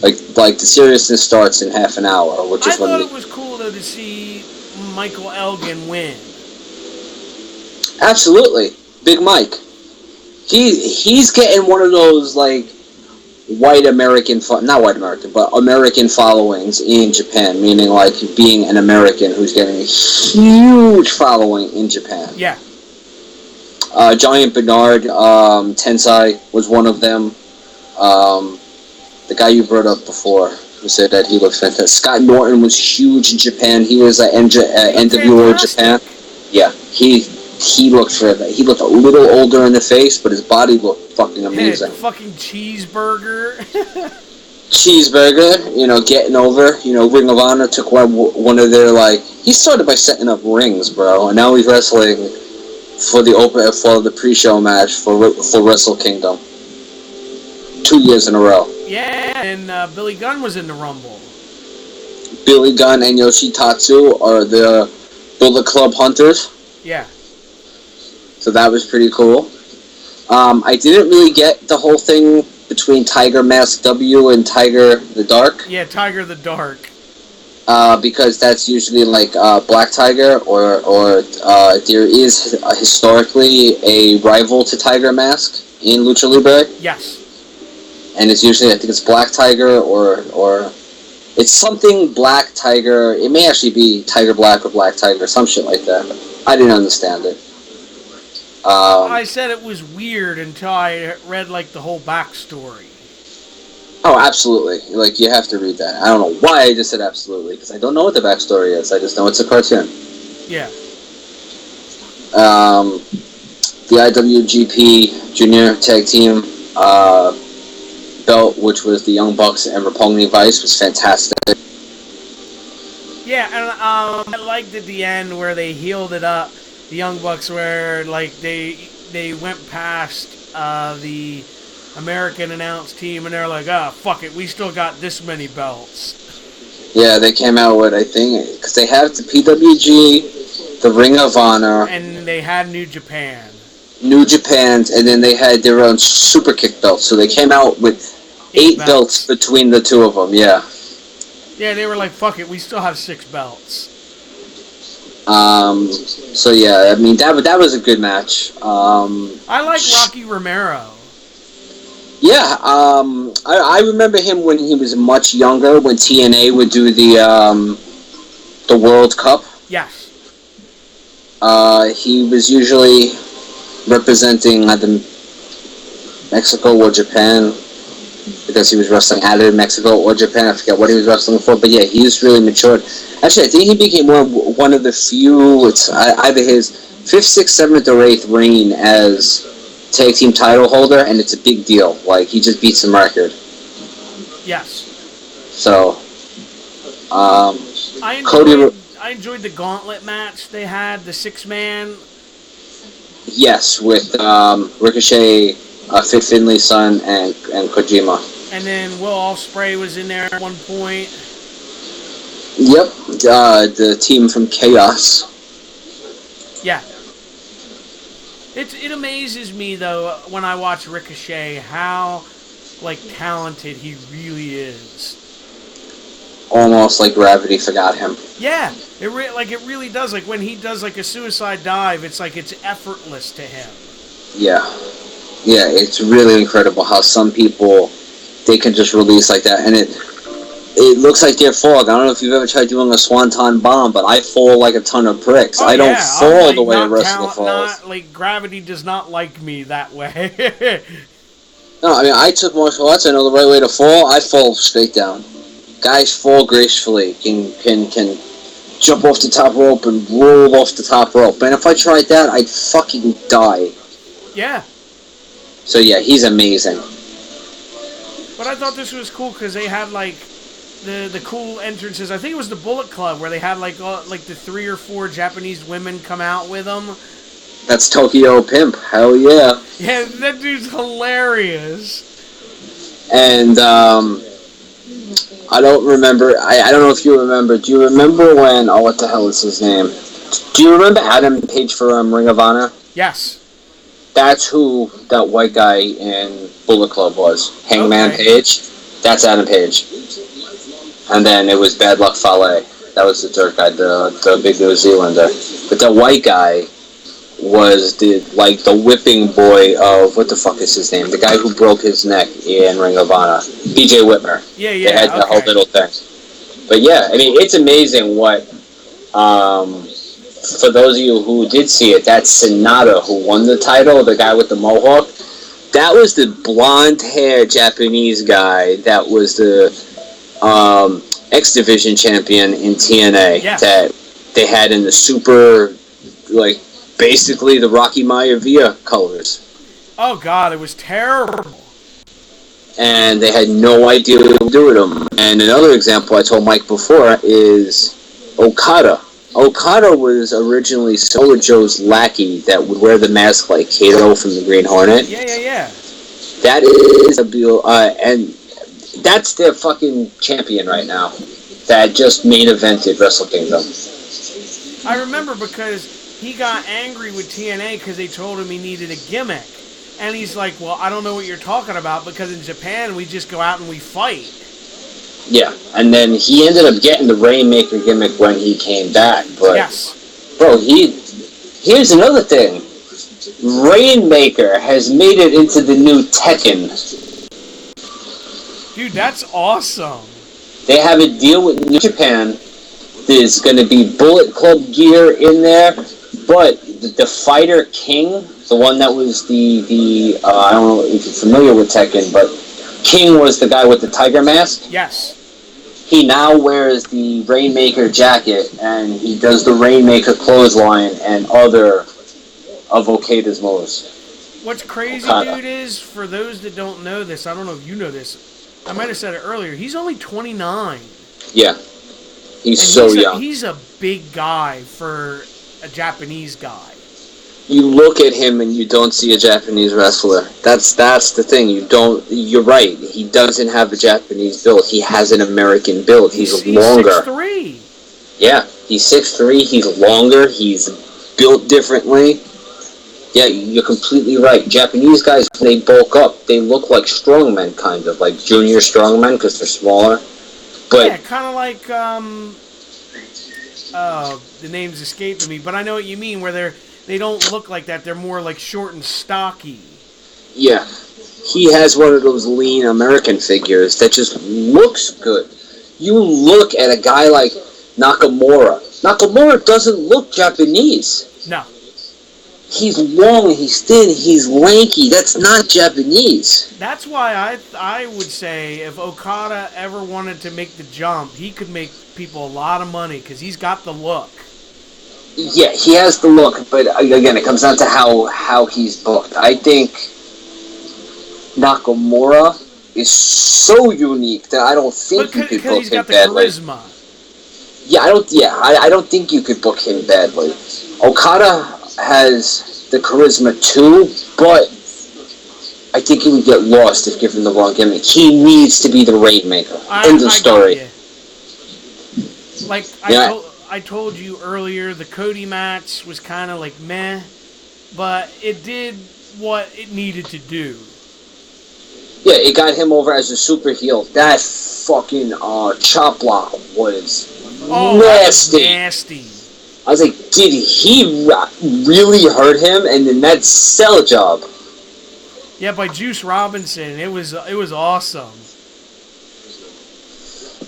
Like the seriousness starts in half an hour, which is I thought it was cool, though, to see Michael Elgin win. Absolutely. Big Mike. He's getting one of those, like, white American, not white American, but American followings in Japan, meaning, like, being an American who's getting a huge following in Japan. Yeah. Giant Bernard, Tensai was one of them. The guy you brought up before, who said that he looked fantastic. Scott Norton was huge in Japan. He was at NWO Japan. Yeah, he looked he looked a little older in the face, but his body looked fucking amazing. Fucking cheeseburger. Cheeseburger, getting over. Ring of Honor took one of their, like, he started by setting up rings, bro, and now he's wrestling for the pre-show match for Wrestle Kingdom. 2 years in a row. Yeah, and Billy Gunn was in the Rumble. Billy Gunn and Yoshitatsu are the Bullet Club Hunters. Yeah. So that was pretty cool. I didn't really get the whole thing between Tiger Mask W and Tiger the Dark. Yeah, Tiger the Dark. Because that's usually like Black Tiger, or there is historically a rival to Tiger Mask in Lucha Libre. Yes. And it's usually, I think it's Black Tiger or it's something Black Tiger. It may actually be Tiger Black or Black Tiger, some shit like that. I didn't understand it. I said it was weird until I read like the whole backstory. Oh, absolutely. Like, you have to read that. I don't know why I just said absolutely, because I don't know what the backstory is. I just know it's a cartoon. Yeah. The IWGP Junior Tag Team belt, which was the Young Bucks and Roppongi Vice, was fantastic. Yeah, and I liked at the end where they healed it up, the Young Bucks, where like they went past the American announced team, and they're like, fuck it, we still got this many belts. Yeah, they came out with, I think, because they have the PWG, the Ring of Honor, and they had New Japan, and then they had their own Super Kick belts. So they came out with 8 belts between the two of them. Yeah. Yeah, they were like, fuck it, we still have 6 belts. So yeah, I mean that was a good match. I like Rocky Romero. Yeah, I remember him when he was much younger, when TNA would do the World Cup. Yes. He was usually representing either Mexico or Japan, because he was wrestling out of Mexico or Japan. I forget what he was wrestling for, but yeah, he's really matured. Actually, I think he became one of the few, it's either his 5th, 6th, 7th, or 8th reign as tag team title holder, and it's a big deal. Like, he just beat some record. Yes. So, I enjoyed the gauntlet match they had, the 6-man. Yes, with Ricochet, Fit Finlay's son, and Kojima. And then Will Ospreay was in there at one point. Yep, the team from Chaos. Yeah. It amazes me, though, when I watch Ricochet, how, like, talented he really is. Almost like gravity forgot him. Yeah, it really does. Like, when he does, like, a suicide dive, it's like it's effortless to him. Yeah. Yeah, it's really incredible how some people, they can just release like that, and it looks like they're falling. I don't know if you've ever tried doing a swanton bomb, but I fall like a ton of bricks. I don't fall the way a wrestler falls. Gravity does not like me that way. No, I mean, I took martial arts. I know the right way to fall. I fall straight down. Guys fall gracefully, can jump off the top rope and roll off the top rope. And if I tried that, I'd fucking die. Yeah. So yeah, he's amazing. But I thought this was cool because they had like the cool entrances. I think it was the Bullet Club where they had like the 3 or 4 Japanese women come out with them. That's Tokyo Pimp. Hell yeah. Yeah, that dude's hilarious. And I don't remember. I don't know if you remember. Do you remember when? Oh, what the hell is his name? Do you remember Adam Page from Ring of Honor? Yes. That's who that white guy in Bullet Club was. Hangman Page. That's Adam Page. And then it was Bad Luck Fale. That was the third guy, the big New Zealander. But the white guy was the whipping boy of, what the fuck is his name? The guy who broke his neck in Ring of Honor. BJ Whitmer. Yeah. They had the whole little thing. But yeah, I mean, it's amazing what, for those of you who did see it, that's Sonata who won the title, the guy with the mohawk. That was the blonde-haired Japanese guy that was the X Division champion in TNA that they had in the super, like, basically the Rocky Maivia colors. Oh god, it was terrible. And they had no idea what to do with him. And another example I told Mike before is Okada. Okada was originally Samoa Joe's lackey that would wear the mask like Kato from the Green Hornet. Yeah. That is a deal, and that's their fucking champion right now. That just main evented Wrestle Kingdom. I remember because he got angry with TNA because they told him he needed a gimmick. And he's like, well, I don't know what you're talking about because in Japan we just go out and we fight. Yeah, and then he ended up getting the Rainmaker gimmick when he came back. But, yes. Bro, here's another thing. Rainmaker has made it into the new Tekken. Dude, that's awesome. They have a deal with New Japan. There's going to be Bullet Club gear in there, but the Fighter King, the one that was the I don't know if you're familiar with Tekken, but King was the guy with the tiger mask. Yes. He now wears the Rainmaker jacket, and he does the Rainmaker clothesline and other of Okada's moves. What's crazy, dude, is, for those that don't know this, I don't know if you know this, I might have said it earlier, he's only 29. Yeah. He's so young. He's a big guy for a Japanese guy. You look at him and you don't see a Japanese wrestler. That's the thing. You're right. He doesn't have a Japanese build. He has an American build. He's longer. 6'3". Yeah, he's 6'3". He's longer. He's built differently. Yeah, you're completely right. Japanese guys, when they bulk up, they look like strongmen, kind of like junior strongmen because they're smaller. But yeah, kind of like the name's escaping me, but I know what you mean. Where they don't look like that. They're more like short and stocky. Yeah, he has one of those lean American figures that just looks good. You look at a guy like Nakamura. Nakamura doesn't look Japanese. No. He's long, he's thin, he's lanky. That's not Japanese. That's why I would say if Okada ever wanted to make the jump, he could make people a lot of money because he's got the look. Yeah, he has the look, but again, it comes down to how he's booked. I think Nakamura is so unique that I don't think you could book him badly. Charisma. Yeah, I don't think you could book him badly. Okada has the charisma too, but I think he would get lost if given the wrong gimmick. He needs to be the Rainmaker. End of story. Like I told you earlier, the Cody match was kind of like meh, but it did what it needed to do. Yeah, it got him over as a super heel. That fucking chop block was nasty. I was like, did he really hurt him? And then that sell job. Yeah, by Juice Robinson. It was awesome.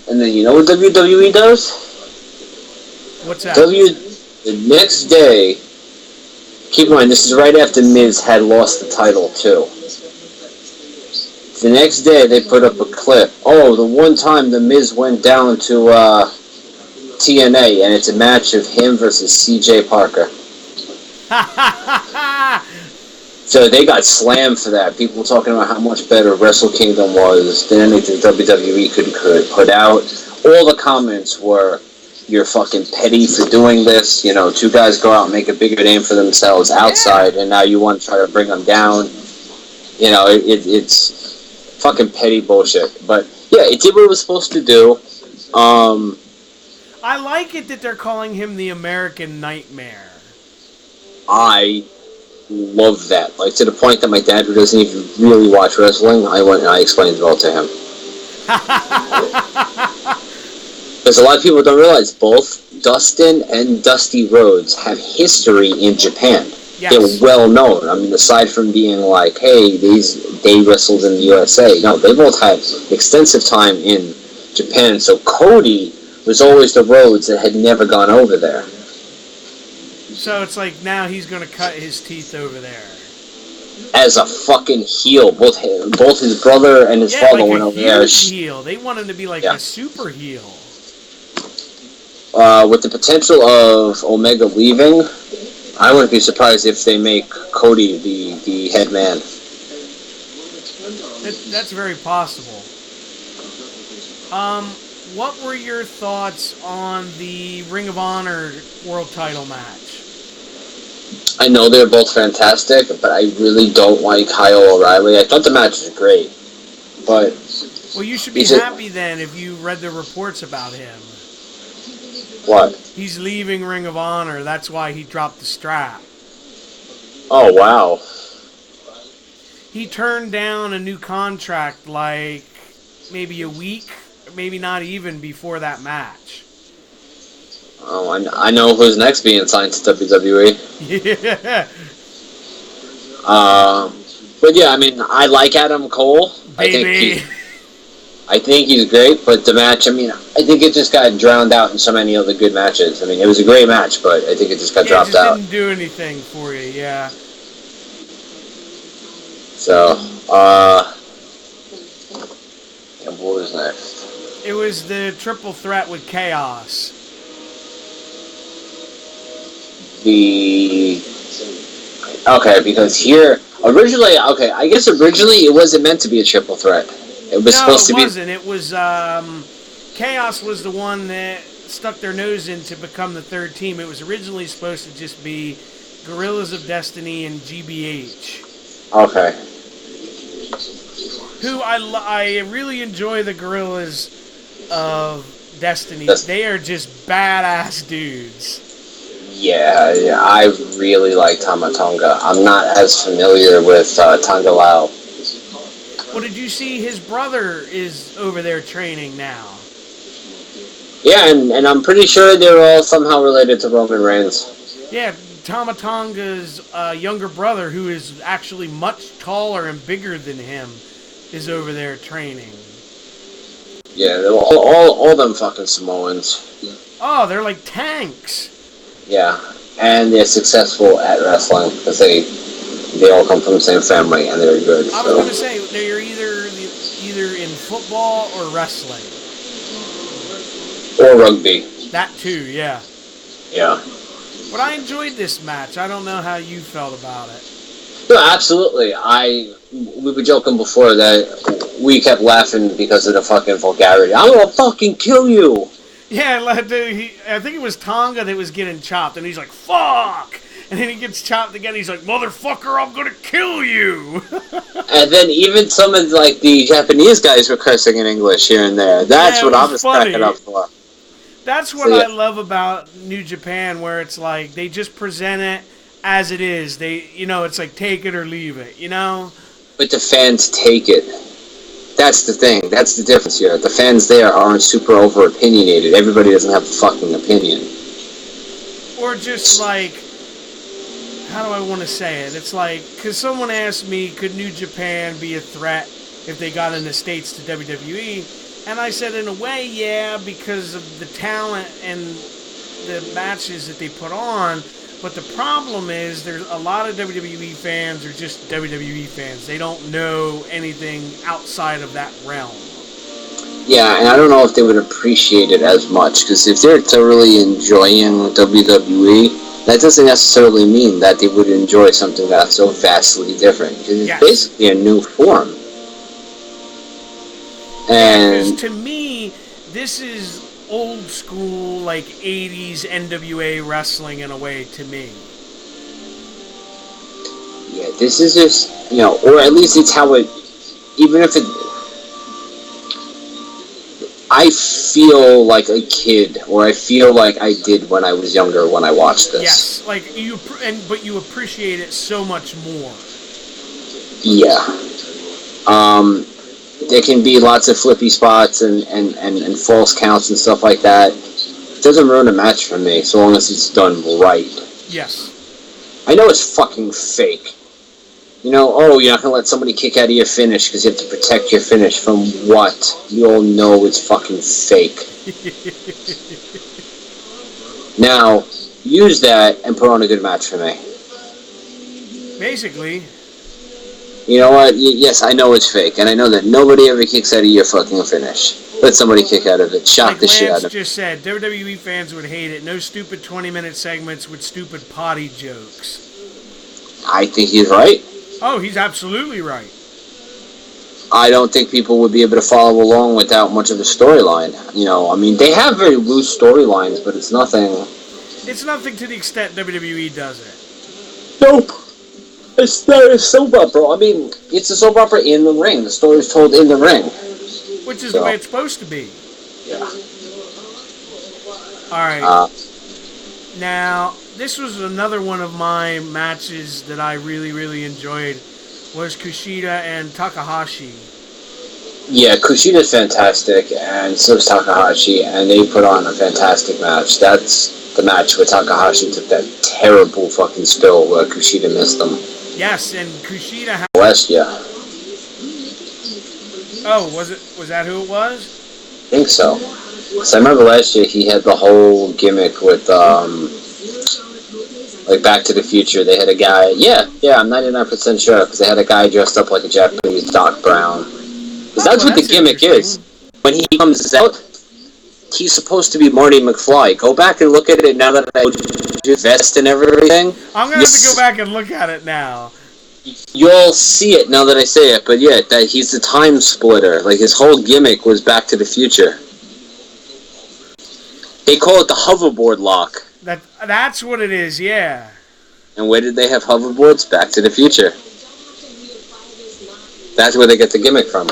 And then you know what WWE does? What's that? The next day, keep in mind, this is right after Miz had lost the title, too. The next day, they put up a clip. Oh, the one time the Miz went down to TNA, and it's a match of him versus CJ Parker. So they got slammed for that. People talking about how much better Wrestle Kingdom was than anything WWE could put out. All the comments were, you're fucking petty for doing this. You know, two guys go out and make a bigger name for themselves outside, and now you want to try to bring them down. You know, it's fucking petty bullshit. But, yeah, it did what it was supposed to do. I like it that they're calling him the American Nightmare. I love that. Like, to the point that my dad, who doesn't even really watch wrestling, I went and I explained it all to him. Because a lot of people don't realize both Dustin and Dusty Rhodes have history in Japan. Yes. They're well known. I mean, aside from being like, hey, they wrestled in the USA. No, they both had extensive time in Japan. So Cody was always the Rhodes that had never gone over there. So it's like now he's going to cut his teeth over there. As a fucking heel. Both his brother and his father went over there. Heel. They want him to be like a super heel. With the potential of Omega leaving, I wouldn't be surprised if they make Cody the head man. That's very possible. what were your thoughts on the Ring of Honor World Title match? I know they're both fantastic, but I really don't like Kyle O'Reilly. I thought the match was great, but well, you should be happy then if you read the reports about him. What? He's leaving Ring of Honor. That's why he dropped the strap. Oh, wow. He turned down a new contract like maybe a week, maybe not even before that match. Oh, I know who's next being signed to WWE. Yeah. But yeah, I mean, I like Adam Cole. Baby. I think he's great, but the match, I mean, I think it just got drowned out in so many other good matches. I mean, it was a great match, but I think it just got dropped out. It didn't do anything for you, yeah. So, and what was next? It was the triple threat with Chaos. Okay, because here, originally it wasn't meant to be a triple threat. It was supposed to be... No, it wasn't. It was, Chaos was the one that stuck their nose in to become the third team. It was originally supposed to just be Guerrillas of Destiny and GBH. Okay. Who I really enjoy the Guerrillas of Destiny. They are just badass dudes. Yeah, I really like Tama Tonga. I'm not as familiar with Tonga Lao. Well, did you see his brother is over there training now? Yeah, and I'm pretty sure they're all somehow related to Roman Reigns. Yeah, Tama Tonga's younger brother, who is actually much taller and bigger than him, is over there training. Yeah, they're all them fucking Samoans. Oh, they're like tanks. Yeah, and they're successful at wrestling because they all come from the same family and they're good. I was going to say they're either in football or wrestling. Or rugby. That too, yeah. Yeah. But I enjoyed this match. I don't know how you felt about it. No, absolutely. We were joking before that we kept laughing because of the fucking vulgarity. I'm gonna fucking kill you! Yeah, I think it was Tonga that was getting chopped, and he's like, fuck! And then he gets chopped again, he's like, motherfucker, I'm gonna kill you! And then even some of, like, the Japanese guys were cursing in English here and there. That's what I was cracking up for. That's what I love about New Japan, where it's like, they just present it as it is. It's like, take it or leave it, you know? But the fans take it. That's the thing. That's the difference here. The fans there aren't super over-opinionated. Everybody doesn't have a fucking opinion. Or just like, how do I want to say it? It's like, because someone asked me, could New Japan be a threat if they got in the States to WWE? And I said, in a way, yeah, because of the talent and the matches that they put on. But the problem is, there's a lot of WWE fans are just WWE fans. They don't know anything outside of that realm. Yeah, and I don't know if they would appreciate it as much, because if they're thoroughly enjoying WWE, that doesn't necessarily mean that they would enjoy something that's so vastly different, because it's basically a new form. And because to me, this is old school, like 80s NWA wrestling in a way to me. Yeah, this is just, or at least it's how it, even if it, I feel like a kid, or I feel like I did when I was younger when I watched this. Yes, like but you appreciate it so much more. Yeah. There can be lots of flippy spots and false counts and stuff like that. It doesn't ruin a match for me, so long as it's done right. Yes. I know it's fucking fake. You're not going to let somebody kick out of your finish because you have to protect your finish from what? You all know it's fucking fake. Now, use that and put on a good match for me. Basically. You know what? Yes, I know it's fake, and I know that nobody ever kicks out of your fucking finish. Let somebody kick out of it. Shock the shit out of it. Lance just said, WWE fans would hate it. No stupid 20-minute segments with stupid potty jokes. I think he's right. Oh, he's absolutely right. I don't think people would be able to follow along without much of a storyline. I mean, they have very loose storylines, but it's nothing. It's nothing to the extent WWE does it. Nope. It's not a soap opera. I mean, it's a soap opera in the ring. The story's told in the ring. Which is the way it's supposed to be. Yeah. Alright. Now, this was another one of my matches that I really, really enjoyed, was Kushida and Takahashi. Yeah, Kushida's fantastic, and so is Takahashi, and they put on a fantastic match. That's the match where Takahashi took that terrible fucking spill where Kushida missed him. Yes, and Kushida had... Last year. Oh, was that who it was? I think so. So I remember last year he had the whole gimmick with, like Back to the Future. They had a guy, I'm 99% sure, because they had a guy dressed up like a Japanese Doc Brown. Because that's what the gimmick is. When he comes out, he's supposed to be Marty McFly. Go back and look at it now that I just vest and everything. I'm going to have to go back and look at it now. You'll see it now that I say it, but yeah, that he's the time splitter. Like, his whole gimmick was Back to the Future. They call it the hoverboard lock. That's what it is, yeah. And where did they have hoverboards? Back to the Future. That's where they get the gimmick from.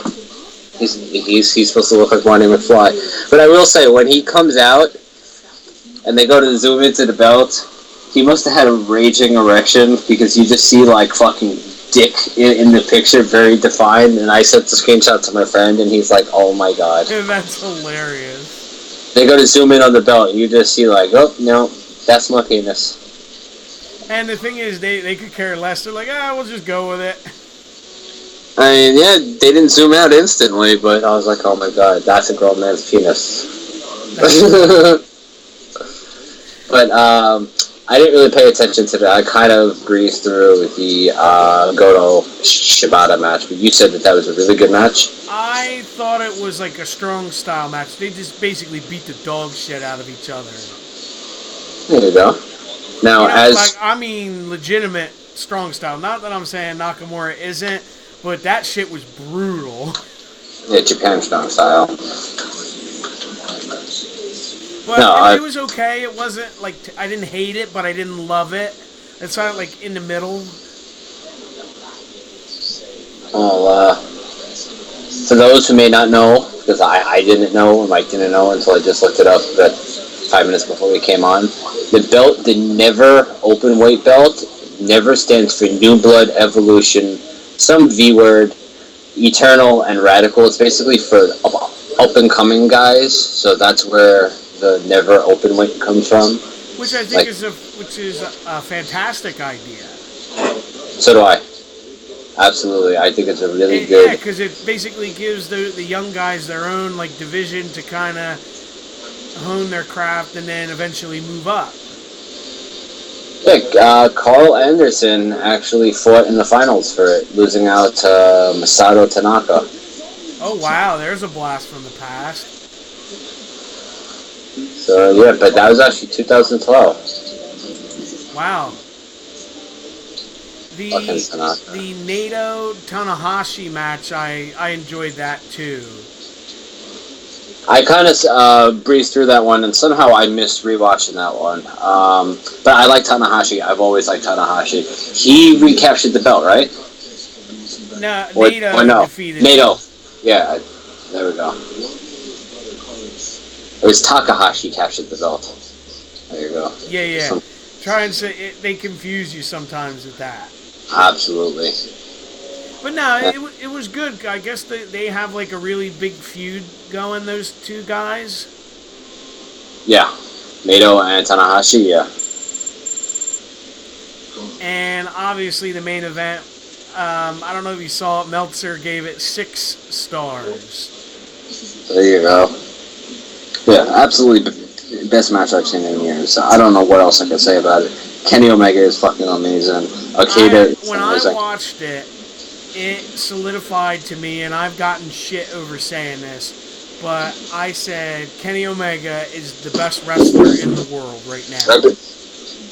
He's supposed to look like Marty McFly. But I will say, when he comes out, and they go to zoom into the belt, he must have had a raging erection, because you just see, like, fucking dick in the picture, very defined, and I sent the screenshot to my friend, and he's like, oh my god. That's hilarious. They go to zoom in on the belt, and you just see, like, oh, no, that's my penis. And the thing is, they could care less. They're like, we'll just go with it. I mean, yeah, they didn't zoom out instantly, but I was like, oh my god, that's a grown man's penis. But, I didn't really pay attention to that. I kind of breezed through the Goto Shibata match, but you said that was a really good match. I thought it was like a strong style match. They just basically beat the dog shit out of each other. There you go. Now, legitimate strong style. Not that I'm saying Nakamura isn't, but that shit was brutal. Yeah, Japan strong style. But it was okay. It wasn't like I didn't hate it, but I didn't love it. It's not like in the middle. Well, for those who may not know, because I didn't know, and Mike didn't know until I just looked it up about 5 minutes before we came on, the belt, the Never Open Weight belt, never stands for New Blood, Evolution, some V word, Eternal, and Radical. It's basically for up and coming guys, so that's where the Never Open Weight comes from. Which I think is a fantastic idea. So do I. Absolutely, I think it's a really good... Yeah, because it basically gives the young guys their own like division to kind of hone their craft and then eventually move up. Yeah, Carl Anderson actually fought in the finals for it, losing out to Masato Tanaka. Oh wow, there's a blast from the past. So yeah, but that was actually 2012. Wow. The Naito Tanahashi match, I enjoyed that too. I kind of breezed through that one, and somehow I missed rewatching that one. But I like Tanahashi. I've always liked Tanahashi. He recaptured the belt, right? No, Naito defeated Naito. Yeah, there we go. It was Takahashi captured the belt. There you go. Yeah. Try and say they confuse you sometimes with that. Absolutely. But no, it was good. I guess they have like a really big feud going, those two guys. Yeah. Naito and Tanahashi, yeah. And obviously the main event, I don't know if you saw it, Meltzer gave it 6 stars. There you go. Yeah, absolutely best match I've seen in years. I don't know what else I can say about it. Kenny Omega is fucking amazing. Okada is when amazing. I watched it, it solidified to me, and I've gotten shit over saying this, but I said Kenny Omega is the best wrestler in the world right now.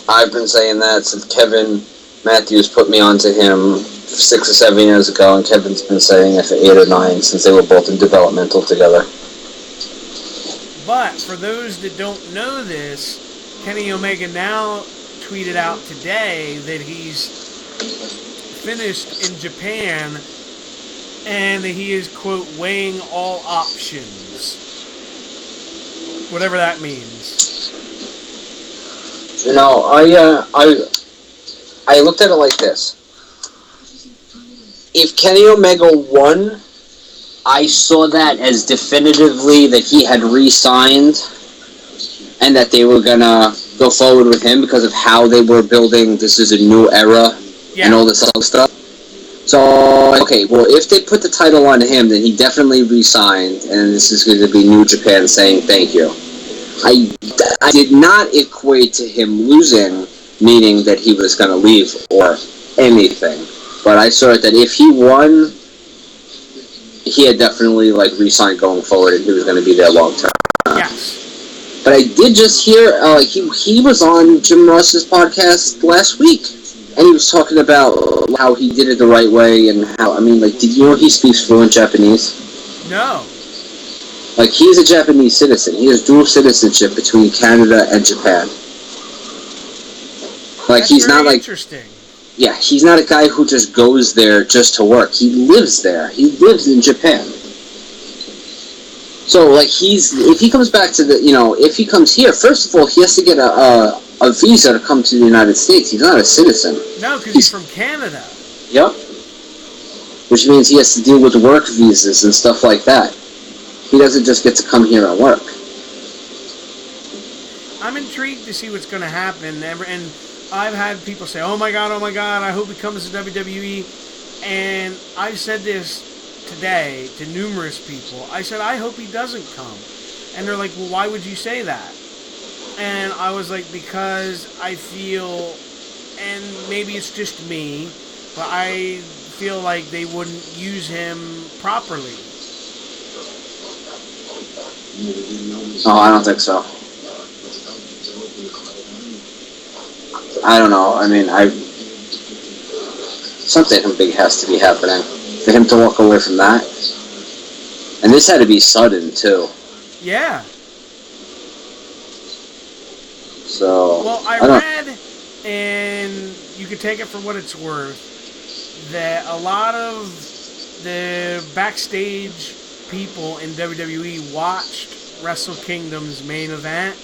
I've been saying that since Kevin Matthews put me onto him 6 or 7 years ago, and Kevin's been saying it for 8 or 9 since they were both in developmental together. But for those that don't know this, Kenny Omega now tweeted out today that he's finished in Japan and that he is, quote, weighing all options. Whatever that means. You know, I looked at it like this. If Kenny Omega won, I saw that as definitively that he had re-signed and that they were gonna go forward with him because of how they were building this is a new era and all this other stuff. So, okay, well, if they put the title on him, then he definitely re-signed, and this is going to be New Japan saying thank you. I did not equate to him losing, meaning that he was going to leave or anything. But I saw it that if he won, he had definitely re-signed going forward, and he was going to be there long term. Yes. But I did just hear he was on Jim Ross's podcast last week, and he was talking about how he did it the right way and how did you know he speaks fluent Japanese? No. He's a Japanese citizen. He has dual citizenship between Canada and Japan. That's he's very not interesting. Yeah, he's not a guy who just goes there just to work. He lives there. He lives in Japan. So, if he comes back to if he comes here, first of all, he has to get a visa to come to the United States. He's not a citizen. No, because he's from Canada. Yep. Which means he has to deal with work visas and stuff like that. He doesn't just get to come here and work. I'm intrigued to see what's going to happen. And I've had people say, oh my God, I hope he comes to WWE. And I've said this today to numerous people. I said, I hope he doesn't come. And they're like, well, why would you say that? And I was like, because I feel, and maybe it's just me, but I feel like they wouldn't use him properly. Oh, I don't think so. I don't know. Something big has to be happening for him to walk away from that. And this had to be sudden, too. Yeah. So, well, I read, and you can take it for what it's worth, that a lot of the backstage people in WWE watched Wrestle Kingdom's main event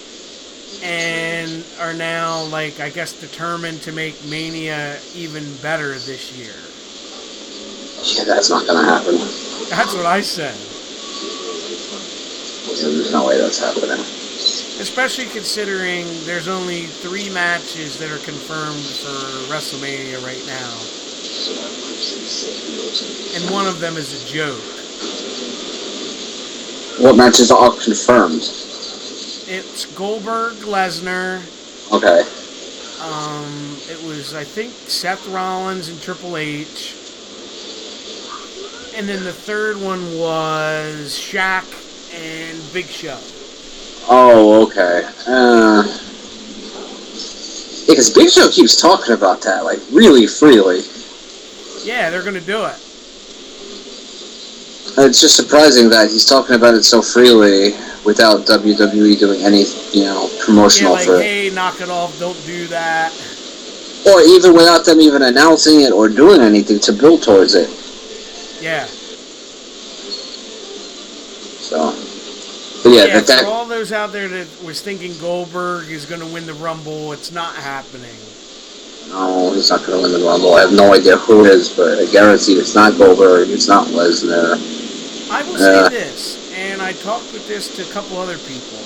and are now, I guess, determined to make Mania even better this year. Yeah, that's not going to happen. That's what I said. Yeah, there's no way that's happening. Especially considering there's only 3 matches that are confirmed for WrestleMania right now. And one of them is a joke. What matches are confirmed? It's Goldberg, Lesnar. Okay. It was, I think, Seth Rollins and Triple H. And then the third one was Shaq and Big Show. Oh, okay. Because Big Show keeps talking about that, really freely. Yeah, they're going to do it. It's just surprising that he's talking about it so freely without WWE doing any, promotional for it. Hey, knock it off, don't do that. Or even without them even announcing it or doing anything to build towards it. Yeah. So, but yeah, for all those out there that was thinking Goldberg is going to win the Rumble, it's not happening. No, he's not going to win the Rumble. I have no idea who it is, but I guarantee it's not Goldberg, it's not Lesnar. I will say this, and I talked with this to a couple other people.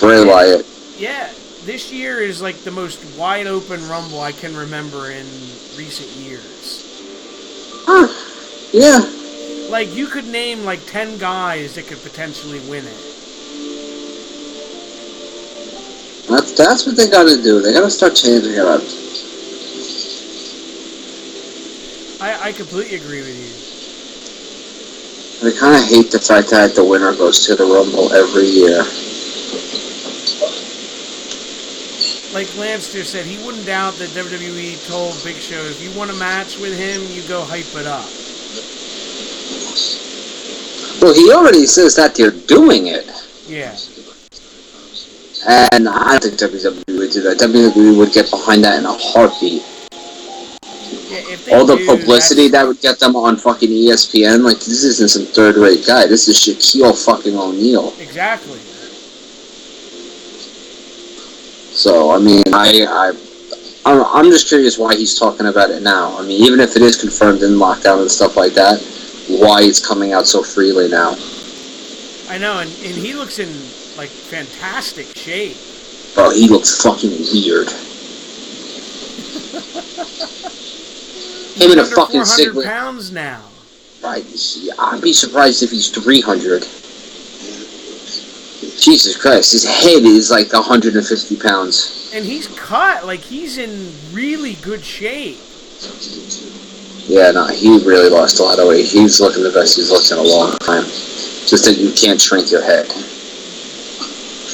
Bray Wyatt. Yeah, this year is the most wide open Rumble I can remember in recent years. Huh. Yeah. You could name 10 guys that could potentially win it. That's what they gotta do. They gotta start changing it up. I completely agree with you. I kind of hate the fact that the winner goes to the Rumble every year. like Lance just said, he wouldn't doubt that WWE told Big Show, if you want a match with him, you go hype it up. Well, he already says that they're doing it. Yeah. And I don't think WWE would do that. WWE would get behind that in a heartbeat. Yeah, if they All the do, publicity that would get them on fucking ESPN, like, this isn't some third-rate guy. This is Shaquille fucking O'Neal. Exactly. So, I mean, I'm just curious why he's talking about it now. I mean, even if it is confirmed in lockdown and stuff like that, why it's coming out so freely now. I know, and he looks in, like, fantastic shape. Bro, he looks fucking weird. Him in a fucking 400 singlet. pounds now. Right, I'd be surprised if he's 300. Jesus Christ, his head is like 150 pounds. And he's cut, like, he's in really good shape. Yeah, no, he really lost a lot of weight. He's looking the best he's looked in a long time. Just that you can't shrink your head.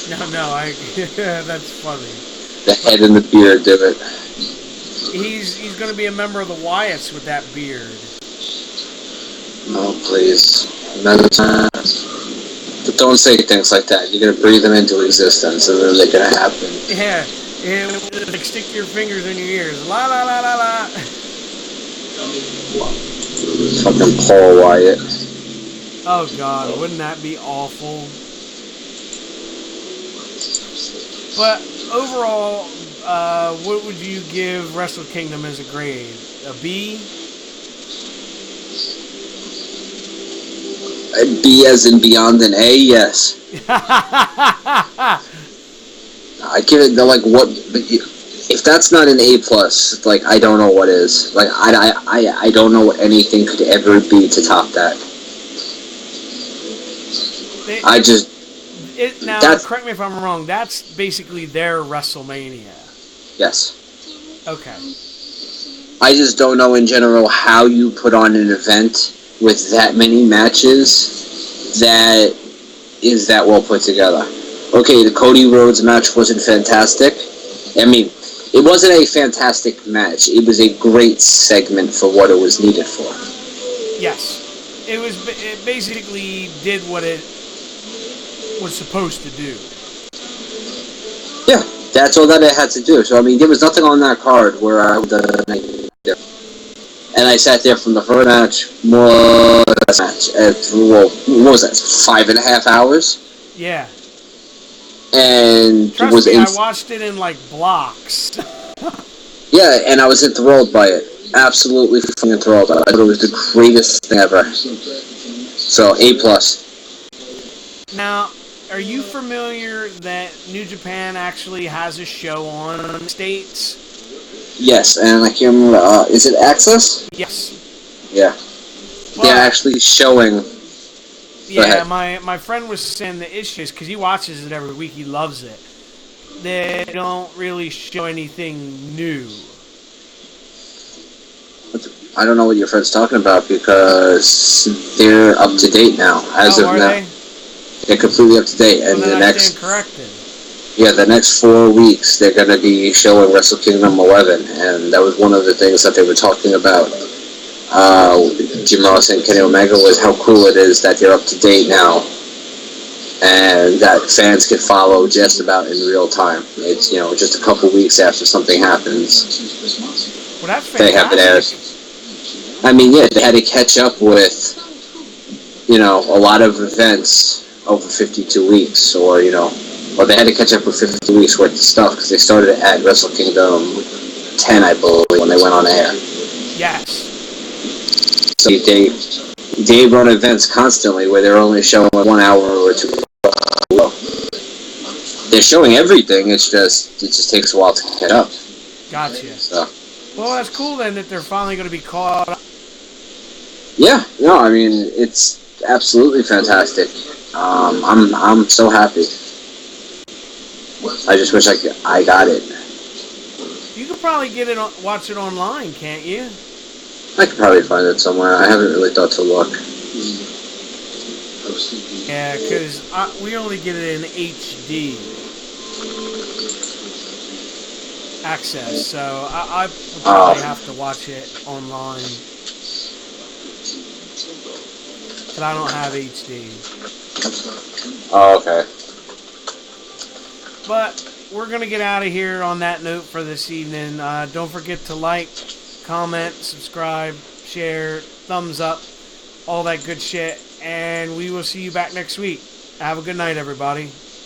No, that's funny. The head and the beard do it. He's going to be a member of the Wyatts with that beard. Oh, please. But don't say things like that. You're going to breathe them into existence, and then they're going to happen. Yeah, like stick your fingers in your ears. La la la la la. Fucking Paul Wyatt. Oh God, wouldn't that be awful? But overall, what would you give Wrestle Kingdom as a grade? A B? A B as in beyond an A, yes. I give it like what? If that's not an A plus, like I don't know what is. Like I don't know what anything could ever be to top that. Now, correct me if I'm wrong. That's basically their WrestleMania. Yes. Okay. I just don't know in general how you put on an event with that many matches that is that well put together. Okay, the Cody Rhodes match wasn't fantastic. I mean, it wasn't a fantastic match. It was a great segment for what it was needed for. Yes. It basically did what it was supposed to do. Yeah, that's all that it had to do. So, I mean, there was nothing on that card where I would have done anything different. And I sat there from the first match, more or less match, well, what was that, 5.5 hours? Yeah. And Trust me, I watched it in, like, blocks. Yeah, and I was enthralled by it. Absolutely fucking enthralled. I thought it was the greatest thing ever. So, A+. Now, are you familiar that New Japan actually has a show on in the States? Yes, and I can't remember, is it Access? Yes. Yeah. Well, they're actually showing... Yeah, my friend was saying the issues, because he watches it every week, he loves it. They don't really show anything new. I don't know what your friend's talking about, because they're up to date now. As of now. They're completely up to date. And the next... corrected. Yeah, the next 4 weeks, they're going to be showing Wrestle Kingdom 11, and that was one of the things that they were talking about. Jim Ross and Kenny Omega was how cool it is that they're up to date now, and that fans can follow just about in real time. It's, just a couple weeks after something happens. Well, that's fantastic. They have it aired. I mean, yeah, they had to catch up with, a lot of events over 52 weeks, or they had to catch up with 50 weeks worth of stuff, because they started at Wrestle Kingdom 10, I believe, when they went on air. Yes. So they run events constantly where they're only showing 1 hour or 2 hours. They're showing everything, it just takes a while to get up. Gotcha. So. Well, that's cool then that they're finally going to be caught up. Yeah, no, I mean, it's absolutely fantastic. I'm so happy. I just wish I got it. You could probably watch it online, can't you? I could probably find it somewhere. I haven't really thought to look. Yeah, because we only get it in HD. access, so I would probably have to watch it online. But I don't have HD. Oh, okay. But we're going to get out of here on that note for this evening. Don't forget to like, comment, subscribe, share, thumbs up, all that good shit. And we will see you back next week. Have a good night, everybody.